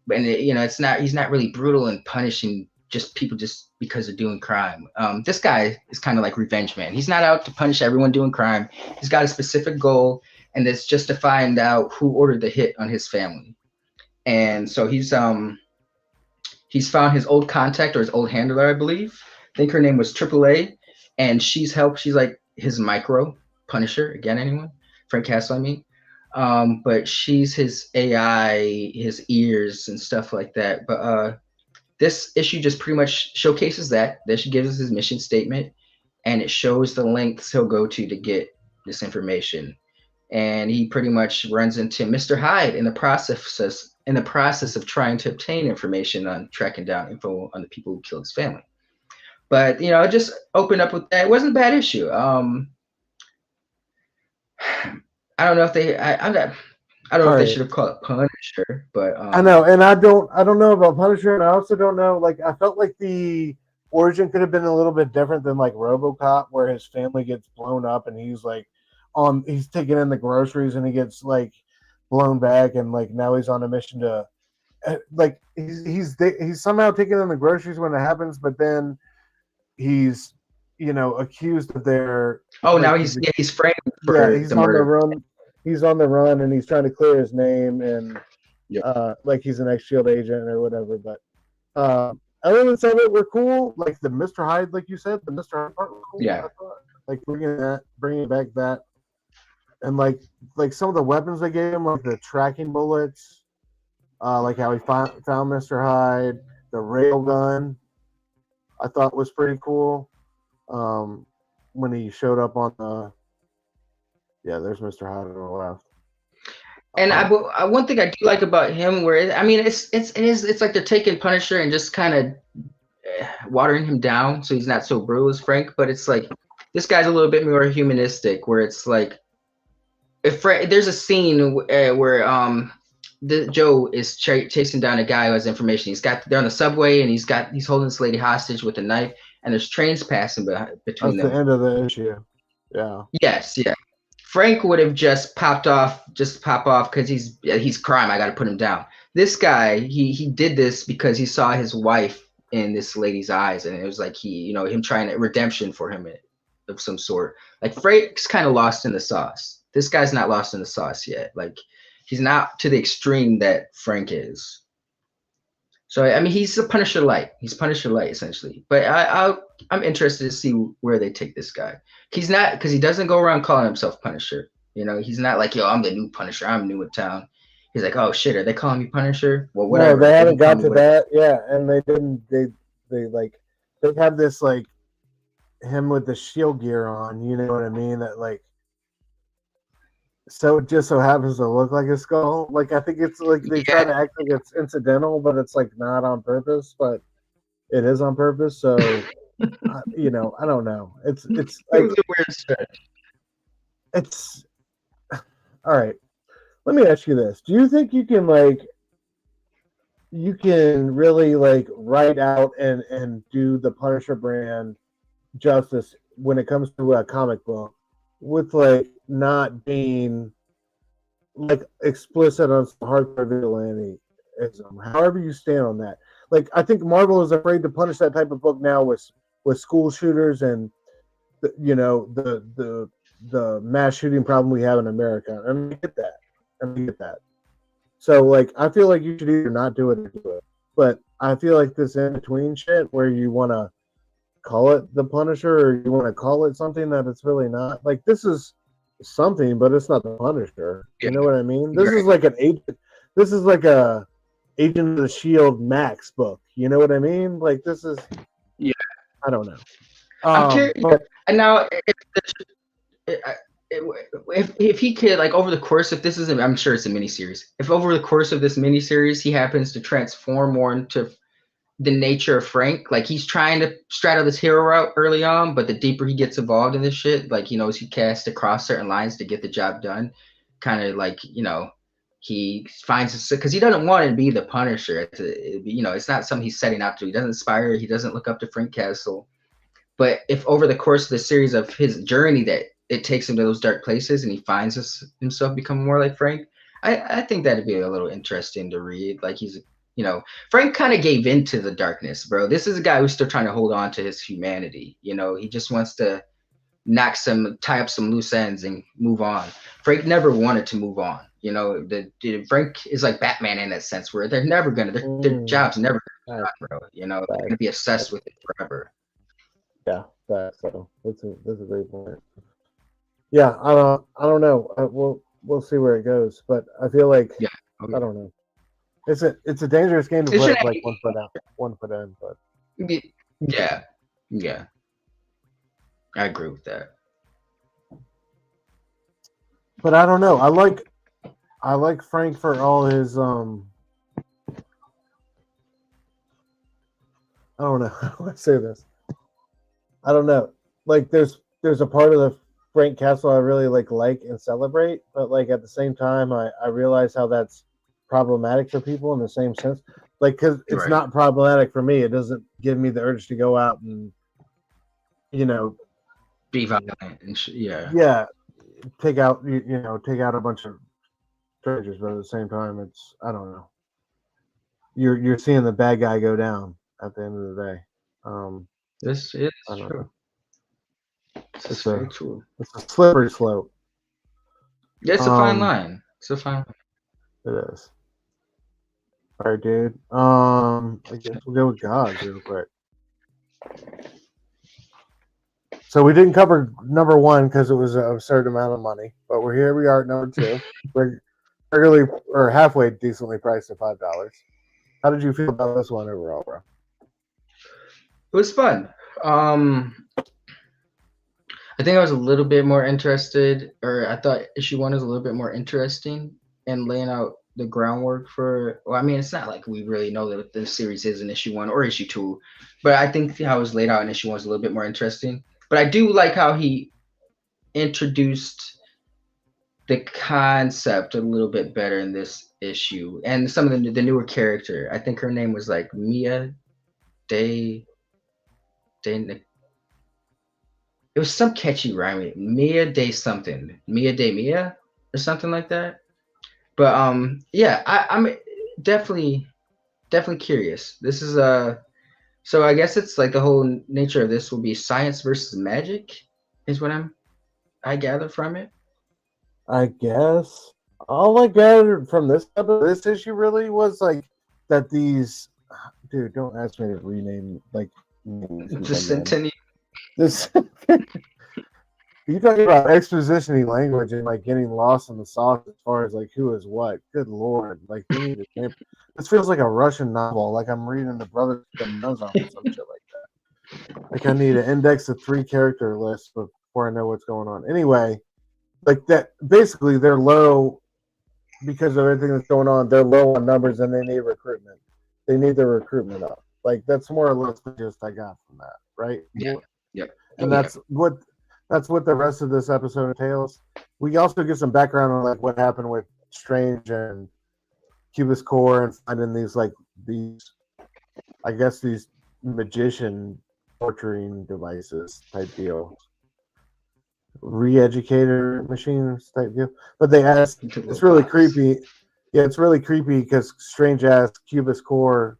it's not, he's not really brutal and punishing just people just because of doing crime. This guy is kind of like Revenge Man. He's not out to punish everyone doing crime. He's got a specific goal, and it's just to find out who ordered the hit on his family. and so he's found his old contact or his old handler, I believe. I think her name was AAA, and she's like his micro Punisher again. Anyone? Frank Castle, I mean. But she's his AI, his ears and stuff like that. But this issue just pretty much showcases that. Then she gives us his mission statement, and it shows the lengths he'll go to get this information. And he pretty much runs into Mr. Hyde in the process of trying to obtain information on tracking down info on the people who killed his family. But it just opened up with that. It wasn't a bad issue. I don't know if they. I don't know if they should have called it Punisher, but I know, and I don't know about Punisher, and I also don't know. Like, I felt like the origin could have been a little bit different than like RoboCop, where his family gets blown up and he's like he's taking in the groceries and he gets like blown back, and like now he's on a mission to like he's somehow taking in the groceries when it happens, but then he's accused of their. Oh, now he's framed for he's the on murder. the run. He's on the run and he's trying to clear his name and like he's an ex-Shield agent or whatever. But elements of it were cool, like the Mr. Hyde, like you said, the Mr. Hyde part was cool. Yeah, like bringing back that, and like some of the weapons they gave him, like the tracking bullets, like how he found Mr. Hyde, the rail gun, I thought was pretty cool. When he showed up on the there's Mr. Hyde on the left. And one thing I do like about him, it's like they're taking Punisher and just kind of watering him down so he's not so brutal as Frank, but it's like this guy's a little bit more humanistic, where it's like if there's a scene where the Joe is chasing down a guy who has information. They're on the subway and he's holding this lady hostage with a knife, and there's trains passing between them. That's the end of the issue. Yeah. Yes, yeah. Frank would have just pop off because he's crime. I got to put him down. This guy, he did this because he saw his wife in this lady's eyes, and it was like him trying to redemption for him of some sort. Like Frank's kind of lost in the sauce. This guy's not lost in the sauce yet. Like he's not to the extreme that Frank is. So I mean, he's a Punisher light. He's Punisher light essentially. But I'm interested to see where they take this guy. He's not, because he doesn't go around calling himself Punisher. He's not like, yo, I'm the new Punisher. I'm new in town. He's like, oh shit, are they calling me Punisher? Well, whatever. No, they haven't got to that. Yeah, and they didn't. They have this like him with the shield gear on. You know what I mean? That like. So it just so happens to look like a skull. Like I think it's like they try to act like it's incidental, but it's like not on purpose, but it is on purpose. So I don't know. It's like, it was a weird stretch. It's all right. Let me ask you this: do you think you can really like write out and do the Punisher brand justice when it comes to a comic book with like not being like explicit on some hardcore vigilantism? However you stand on that. Like I think Marvel is afraid to punish that type of book now with school shooters and the mass shooting problem we have in America. And I get that. So like I feel like you should either not do it or do it. But I feel like this in between shit where you want to call it the Punisher or you want to call it something that it's really not. Like this is something, but it's not the Punisher. You know what I mean? This is like an agent. This is like a Agent of the Shield Max book. You know what I mean? Like this is. Yeah. I don't know. I'm curious. And now, if he could, like over the course, if this is, I'm sure it's a miniseries. If over the course of this miniseries he happens to transform more into the nature of Frank, like he's trying to straddle this hero route early on, but the deeper he gets involved in this shit, like he knows he has to cross certain lines to get the job done. Kind of like he finds because he doesn't want to be the Punisher. It's not something he's setting out to. He doesn't aspire. He doesn't look up to Frank Castle. But if over the course of the series of his journey that it takes him to those dark places and he finds himself become more like Frank, I think that'd be a little interesting to read. Like he's, Frank kind of gave into the darkness, bro. This is a guy who's still trying to hold on to his humanity. He just wants to tie up some loose ends and move on. Frank never wanted to move on. You know, the Frank is like Batman in that sense, where they're never gonna their job's never gonna be done, bro. You know, they're gonna be obsessed with it forever. Yeah, so that's a great point. Yeah, I don't know. We'll see where it goes, but I feel like Yeah, I don't know. It's a dangerous game to it play should with like 1 foot out, 1 foot in, but yeah, I agree with that. But I don't know. I like Frank for all his I don't know how do I say this. I don't know. Like there's a part of the Frank Castle I really like and celebrate, but like at the same time I realize how that's problematic for people in the same sense. Like because it's not problematic for me. It doesn't give me the urge to go out and be violent and yeah, take out a bunch of strangers, but at the same time it's I don't know. You're seeing the bad guy go down at the end of the day. This is true. Know. It's very true. It's a slippery slope. Yeah, it's a fine line. It's a fine line. It is. All right, dude. I guess we'll go with gods real quick. So we didn't cover number 1 because it was an absurd amount of money, but here we are at number 2. We're regularly or halfway decently priced at $5. How did you feel about this one overall, bro? It was fun. I think I was a little bit more interested, or I thought issue 1 was a little bit more interesting in laying out the groundwork for. Well, I mean, it's not like we really know that the series is in issue 1 or issue 2, but I think how it was laid out in issue 1 was a little bit more interesting. But I do like how he introduced the concept a little bit better in this issue, and some of the newer character. I think her name was like Mia Day. It was some catchy rhyming. Mia Day something. Mia Day Mia or something like that. But yeah, I'm definitely curious. This is so I guess it's like the whole nature of this will be science versus magic, is what I gather from it. I guess all I gathered from this issue really was like that these dude, don't ask me to rename like The Centennial. This you talking about exposition-y language and like getting lost in the sauce as far as like who is what. Good lord, like we need to. This feels like a Russian novel. Like I'm reading the Brothers Karamazov or some shit like that. Like I need to index a 3-character list before I know what's going on. Anyway, like that. Basically, they're low because of everything that's going on. They're low on numbers and they need recruitment. They need their recruitment up. Like that's more or less the gist I got from that, right? Yeah. Yep. And that's what the rest of this episode entails. We also get some background on like what happened with Strange and Cubus Core and finding these I guess these magician torturing devices type deal, re-educator machines type deal. But they ask, it's really creepy. Yeah, it's really creepy because Strange asks Cubus Core,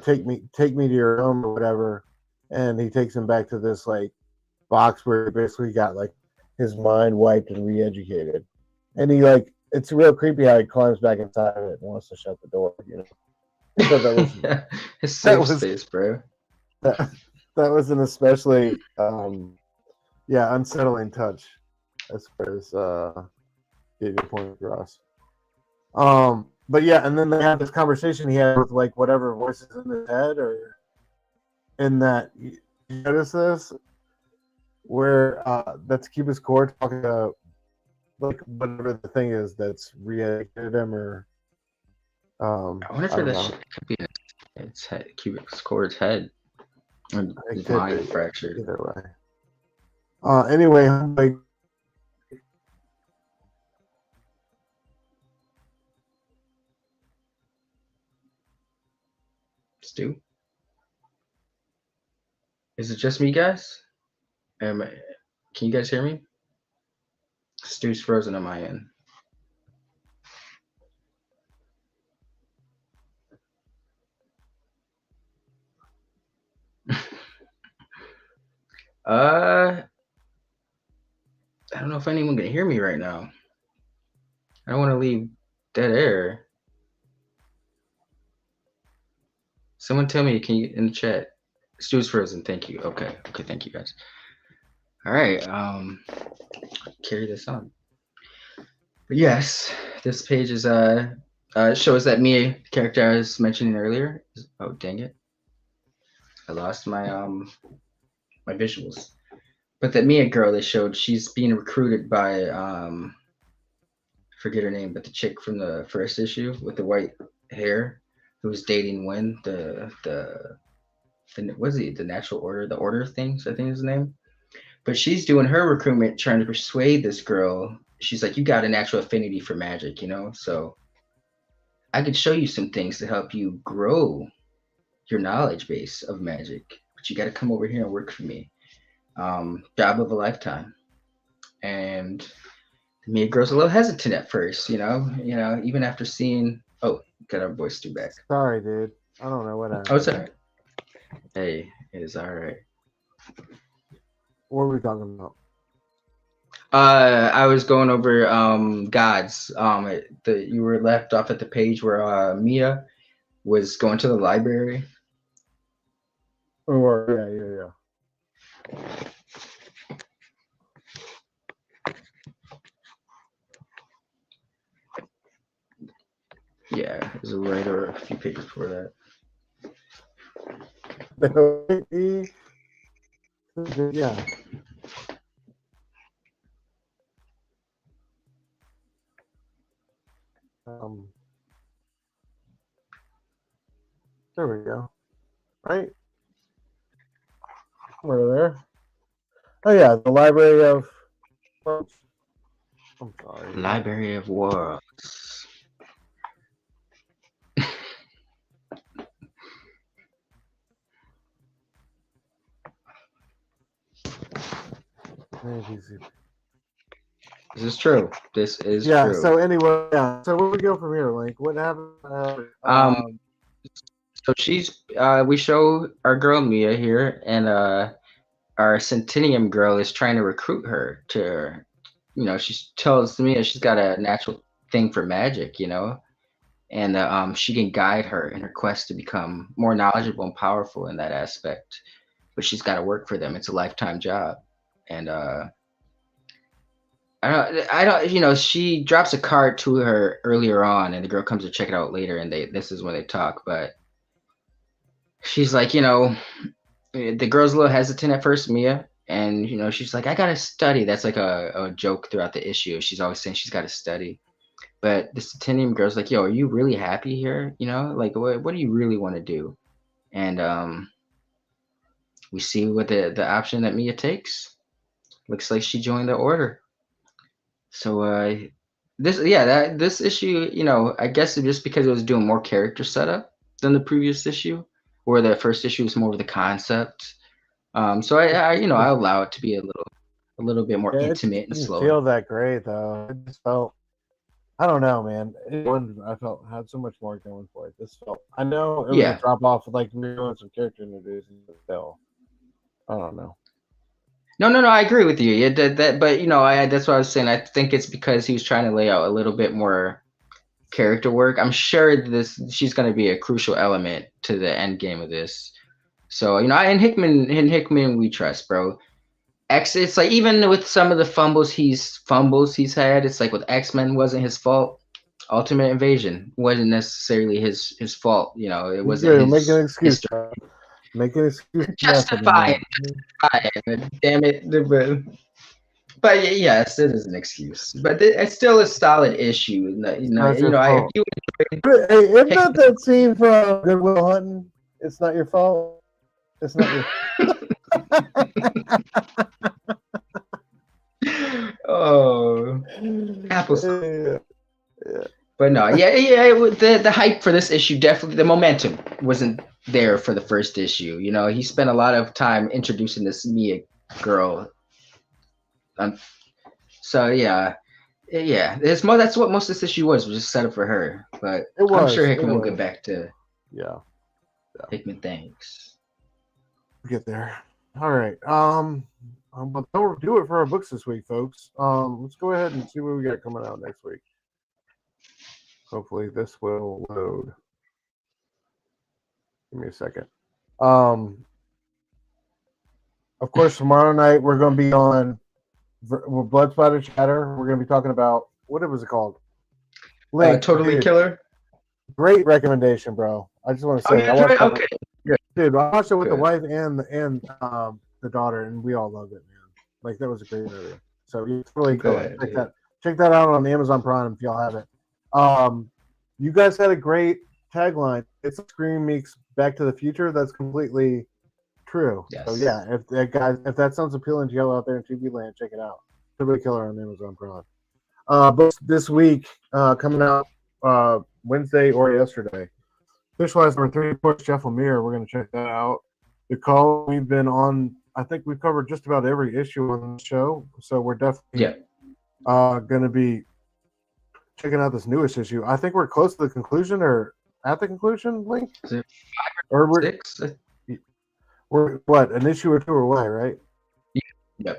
take me to your home or whatever, and he takes him back to this like box where he basically got like his mind wiped and re-educated, and he like it's real creepy how he climbs back inside of it and wants to shut the door. I thought that was his safe space, bro. That was an especially unsettling touch as far as getting your point across. But yeah, and then they have this conversation he had with like whatever voices in his head, or in that you notice this where that's Cubus Core talking to like whatever the thing is that's re-educated him, or I wonder if that shit could be in its head, Cubus Core's head, or his mind fractured. Either way. Anyway, like Stu, is it just me, guys? Can you guys hear me? Stu's frozen on my end. I don't know if anyone can hear me right now. I don't want to leave dead air. Someone tell me, can you in the chat? Stu's frozen. Thank you. Okay. Thank you guys. All right. Carry this on. But yes, this page is shows that Mia character I was mentioning earlier. Oh dang it! I lost my my visuals. But that Mia girl they showed, she's being recruited by forget her name, but the chick from the first issue with the white hair who was dating Win, the was he the natural order, the order of things, I think is his name. But she's doing her recruitment trying to persuade this girl. She's like, you got a natural affinity for magic, you know? So I could show you some things to help you grow your knowledge base of magic. But you got to come over here and work for me. Job of a lifetime. And the maid girl's a little hesitant at first, even after seeing. Oh, got our voice Stu back. Sorry, dude. I don't know what happened. Oh, it's all right. Hey, it is all right. What are we talking about? I was going over gods. You were left off at the page where Mia was going to the library. Oh, yeah. Yeah, it was right or a few pages before that. Yeah. There we go. Right? We're there. Oh yeah, the Library of. I'm sorry. Library of Worlds. This is true. This is true. Yeah. So anyway, yeah. So where do we go from here? Like, what happened? So she's we show our girl Mia here, and our Centennium girl is trying to recruit her to, she tells Mia she's got a natural thing for magic, and she can guide her in her quest to become more knowledgeable and powerful in that aspect. But she's got to work for them. It's a lifetime job, and I don't, she drops a card to her earlier on, and the girl comes to check it out later, and this is when they talk, but she's like, the girl's a little hesitant at first, Mia, and she's like, I gotta study. That's like a joke throughout the issue. She's always saying she's got to study, but the Centennium girl's like, yo, are you really happy here? Like what do you really want to do? And we see what the option that Mia takes. Looks like she joined the order. So this issue, I guess just because it was doing more character setup than the previous issue, where the first issue was more of the concept. So I allow it to be a little bit more intimate and slower. It didn't feel that great though. It just felt, I don't know, man. I felt had so much more going for it. This felt, I know it was a drop off, like we doing some character introductions, but still, I don't know. No, I agree with you. Yeah, that, but that's what I was saying. I think it's because he was trying to lay out a little bit more character work. I'm sure she's going to be a crucial element to the end game of this. So and Hickman we trust, bro. It's like even with some of the fumbles he's had, it's like with X-Men wasn't his fault. Ultimate Invasion wasn't necessarily his fault. It wasn't his. Make an excuse. Make an excuse. Justify it. Damn it. But yes, it is an excuse. But it's still a solid issue. I do enjoy. Hey, isn't that scene from Good Will Hunting? It's not your fault. It's not your. Oh, apples. Yeah. But no, the hype for this issue, definitely the momentum wasn't there for the first issue. He spent a lot of time introducing this Mia girl. So yeah, that's what most of this issue was just set up for her. But I'm sure Hickman will get back to Hickman. Thanks. We'll get there. All right. But don't do it for our books this week, folks. Let's go ahead and see what we got coming out next week. Hopefully this will load. Give me a second. Of course, tomorrow night we're going to be on Blood Splatter Chatter. We're going to be talking about what was it called? Link, Totally dude, Killer. great recommendation, bro. I just want to say, Oh, yeah, right. Okay. Good. Dude, I watched it with the Good. wife and the daughter, and we all loved it, man. Like that was a great movie. So it's really cool. Good, Check that out on Amazon Prime if y'all have it. You guys had a great tagline. It's Scream meets Back to the Future. That's completely true. Yes. So yeah, if that sounds appealing to y'all out there in TV land, check it out. Totally Killer on Amazon Prime. Books this week coming out Wednesday or yesterday. Visualize number 3, of course, Jeff Lemire. We're going to check that out. The Call, we've been on, I think we've covered just about every issue on the show. So we're definitely going to be checking out this newest issue. I think we're close to the conclusion or at the conclusion, Link? Is it 5 or or 6? We're what, an issue or 2 away, right? Yeah.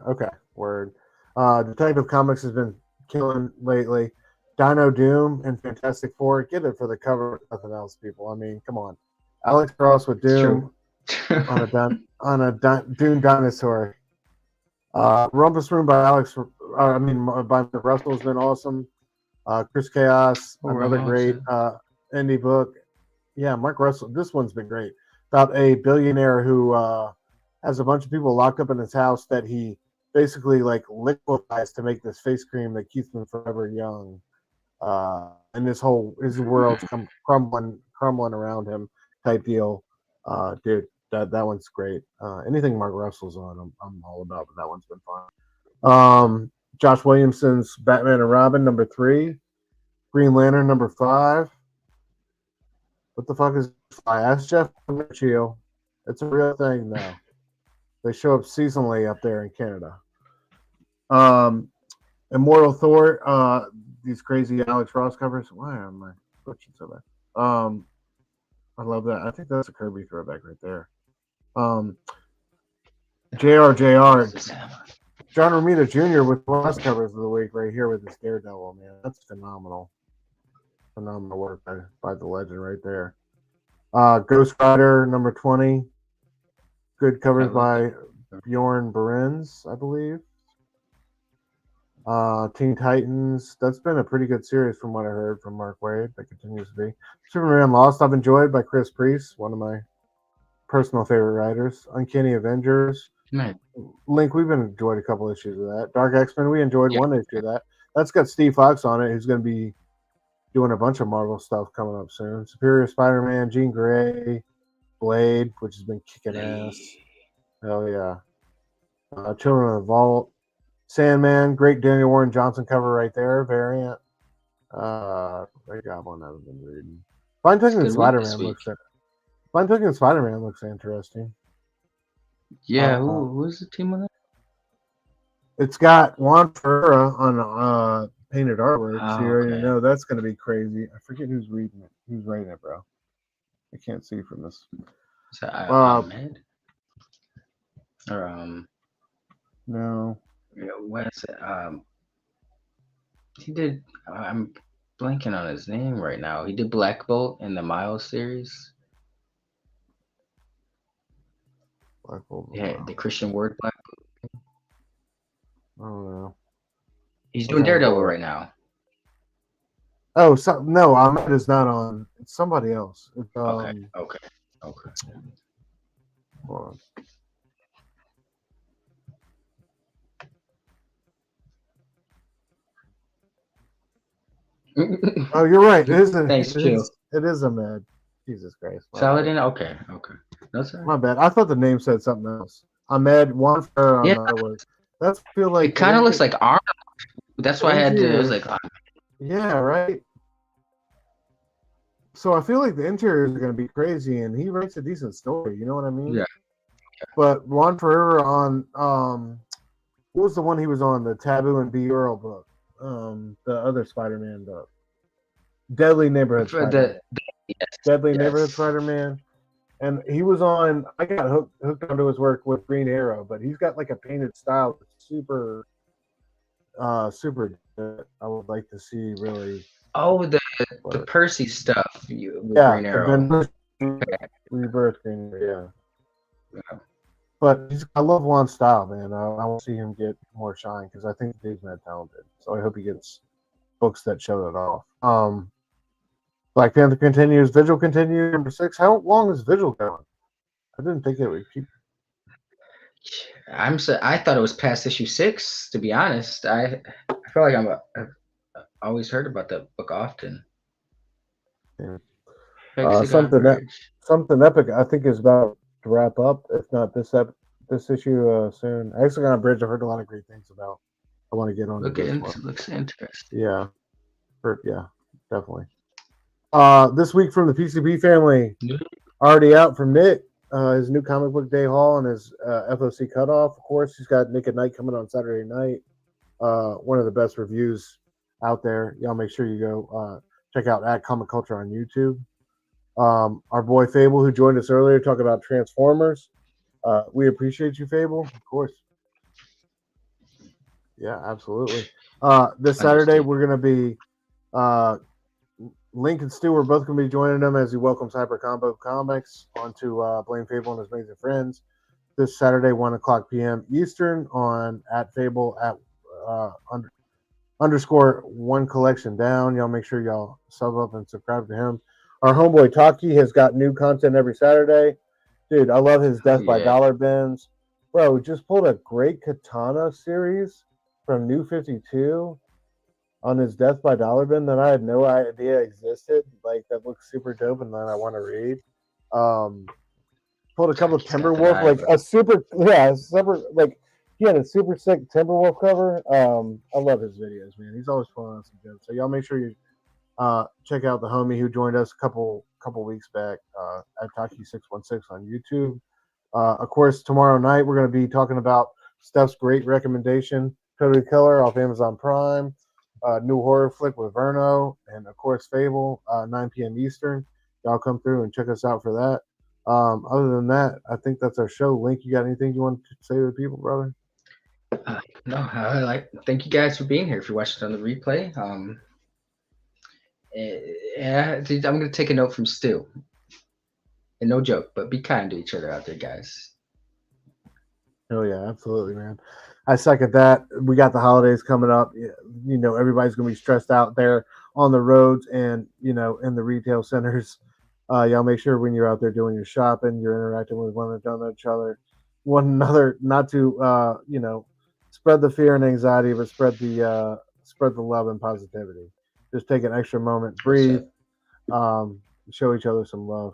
Okay. Word. Detective Comics has been killing lately. Dino Doom and Fantastic Four. Get it for the cover, nothing else, people. I mean, come on. Alex Cross with Doom on a Dune dinosaur. Rumpus Room by by Mark Russell has been awesome. Chris Chaos, another great indie book. Yeah, Mark Russell. This one's been great. About a billionaire who has a bunch of people locked up in his house that he basically like liquefies to make this face cream that keeps them forever young. And his world's crumbling around him type deal. Dude, that one's great. Anything Mark Russell's on, I'm all about, but that one's been fun. Josh Williamson's Batman and Robin #3, Green Lantern #5. What the fuck is I asked Jeff Chio. It's a real thing now. They show up seasonally up there in Canada. Immortal Thor, these crazy Alex Ross covers. Why am I switching so bad? I love that. I think that's a Kirby throwback right there. JR, John Romita Jr. with the last covers of the week right here with his Daredevil, man. That's phenomenal. Phenomenal work by the legend right there. Ghost Rider #20. Good covers by Bjorn Berens, I believe. Teen Titans, that's been a pretty good series from what I heard from Mark Waid. That continues to be. Superman Lost, I've enjoyed by Chris Priest, one of my personal favorite writers. Uncanny Avengers. Man. Link, we've enjoyed a couple issues of that. Dark X-Men, we enjoyed one issue of that. That's got Steve Fox on it, who's going to be doing a bunch of Marvel stuff coming up soon. Superior Spider-Man, Jean Grey, Blade, which has been kicking ass. Hell yeah. Children of the Vault. Sandman, great Daniel Warren Johnson cover right there, variant. I got one I've been reading. Fine Tugging Spider-Man looks interesting. Yeah, who's the team on that? It's got Juan Ferreira on painted artwork, so you already know that's going to be crazy. I forget who's reading it. Who's writing it, bro? I can't see from this. Is that Ahmed? Or no. What is it? He did. I'm blanking on his name right now. He did Black Bolt in the Miles series. Black Bolt. Yeah, the Christian Word Black Bolt. I don't know. He's doing Daredevil right now. Oh, no, Ahmed is not on. It's somebody else. It's, Okay. Hold on. Oh, you're right. It is. It is Ahmed. Jesus Christ. Saladin. Okay. That's my bad. I thought the name said something else. Ahmed, one for That's feel like it kind of looks like Arnold. That's why I had to. It was like. Yeah. Right. So I feel like the interiors are going to be crazy, and he writes a decent story. You know what I mean? Yeah. But Juan Ferreira on what was the one he was on? The Taboo and B. Earl book. The other Spider-Man book. Deadly Neighborhood Spider-Man. Neighborhood Spider-Man. And he was on, I got hooked onto his work with Green Arrow, but he's got like a painted style that's super good. I would like to see really Oh, the But, Percy stuff with yeah, Green the Arrow. Rebirth Green Arrow, yeah. Yeah. But I love Juan's style, man. I want to see him get more shine because I think the dude's mad talented. So I hope he gets books that show it off. Black Panther continues. Vigil continues. Number 6. How long is Vigil going? I didn't think it would keep. I thought it was past issue 6. To be honest, I feel like I've always heard about that book often. Yeah. Hexagon Something epic. I think is about to wrap up. If not this issue soon. Hexagon Bridge. I've heard a lot of great things about. I want to get on it as well. Looks interesting. Yeah, yeah, definitely. This week from the PCB family, already out from Nick. His new comic book day haul and his FOC cutoff. Of course, he's got Nick at Night coming on Saturday night. One of the best reviews out there. Y'all make sure you go check out at Comic Culture on YouTube. Our boy Phable, who joined us earlier, talk about Transformers. We appreciate you, Phable, of course. Yeah, absolutely. This Saturday, we're going to be Lynk and Stu are both going to be joining them as he welcomes Hyper Combo Comics onto Blame Phable and his amazing friends this Saturday, 1:00 p.m. Eastern on at Phable at _ one collection down. Y'all make sure y'all sub up and subscribe to him. Our homeboy Taki has got new content every Saturday. Dude, I love his Death by Dollar bins. Bro, just pulled a great Katana series from New 52 on his Death by Dollar bin that I had no idea existed. Like, that looks super dope and that I want to read. Pulled a couple of Timberwolf, like a super, like, he had a super sick Timberwolf cover. I love his videos, man. He's always pulling on some jokes. So y'all make sure you check out the homie who joined us a couple weeks back at Taki616 on YouTube. Of course, tomorrow night we're going to be talking about Steph's great recommendation, Code of Color off Amazon Prime, new horror flick with Verno, and of course Phable, 9 p.m. Eastern. Y'all come through and check us out for that. Other than that, I think that's our show. Link, you got anything you want to say to the people, brother? No, thank you guys for being here. If you're watching on the replay, yeah, I'm gonna take a note from Stu. And no joke, but be kind to each other out there, guys. Oh yeah, absolutely, man. I second that. We got the holidays coming up. You know, everybody's gonna be stressed out there on the roads and in the retail centers. Y'all make sure when you're out there doing your shopping, you're interacting with one another, not to spread the fear and anxiety, but spread the love and positivity. Just take an extra moment, breathe, show each other some love.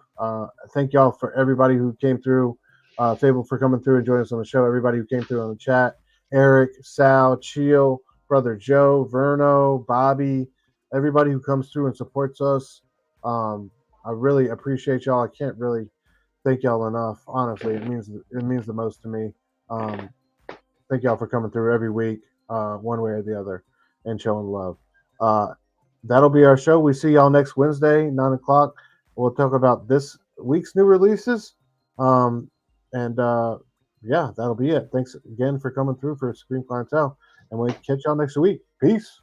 Thank y'all for everybody who came through. Phable for coming through and joining us on the show. Everybody who came through on the chat. Eric, Sal, Cheel, Brother Joe, Verno, Bobby, everybody who comes through and supports us. I really appreciate y'all. I can't really thank y'all enough. Honestly, it means the most to me. Thank y'all for coming through every week, one way or the other, and showing love. That'll be our show. We see y'all next Wednesday, 9:00. We'll talk about this week's new releases. Yeah, that'll be it. Thanks again for coming through for Supreme Clientele, and we'll catch y'all next week. Peace.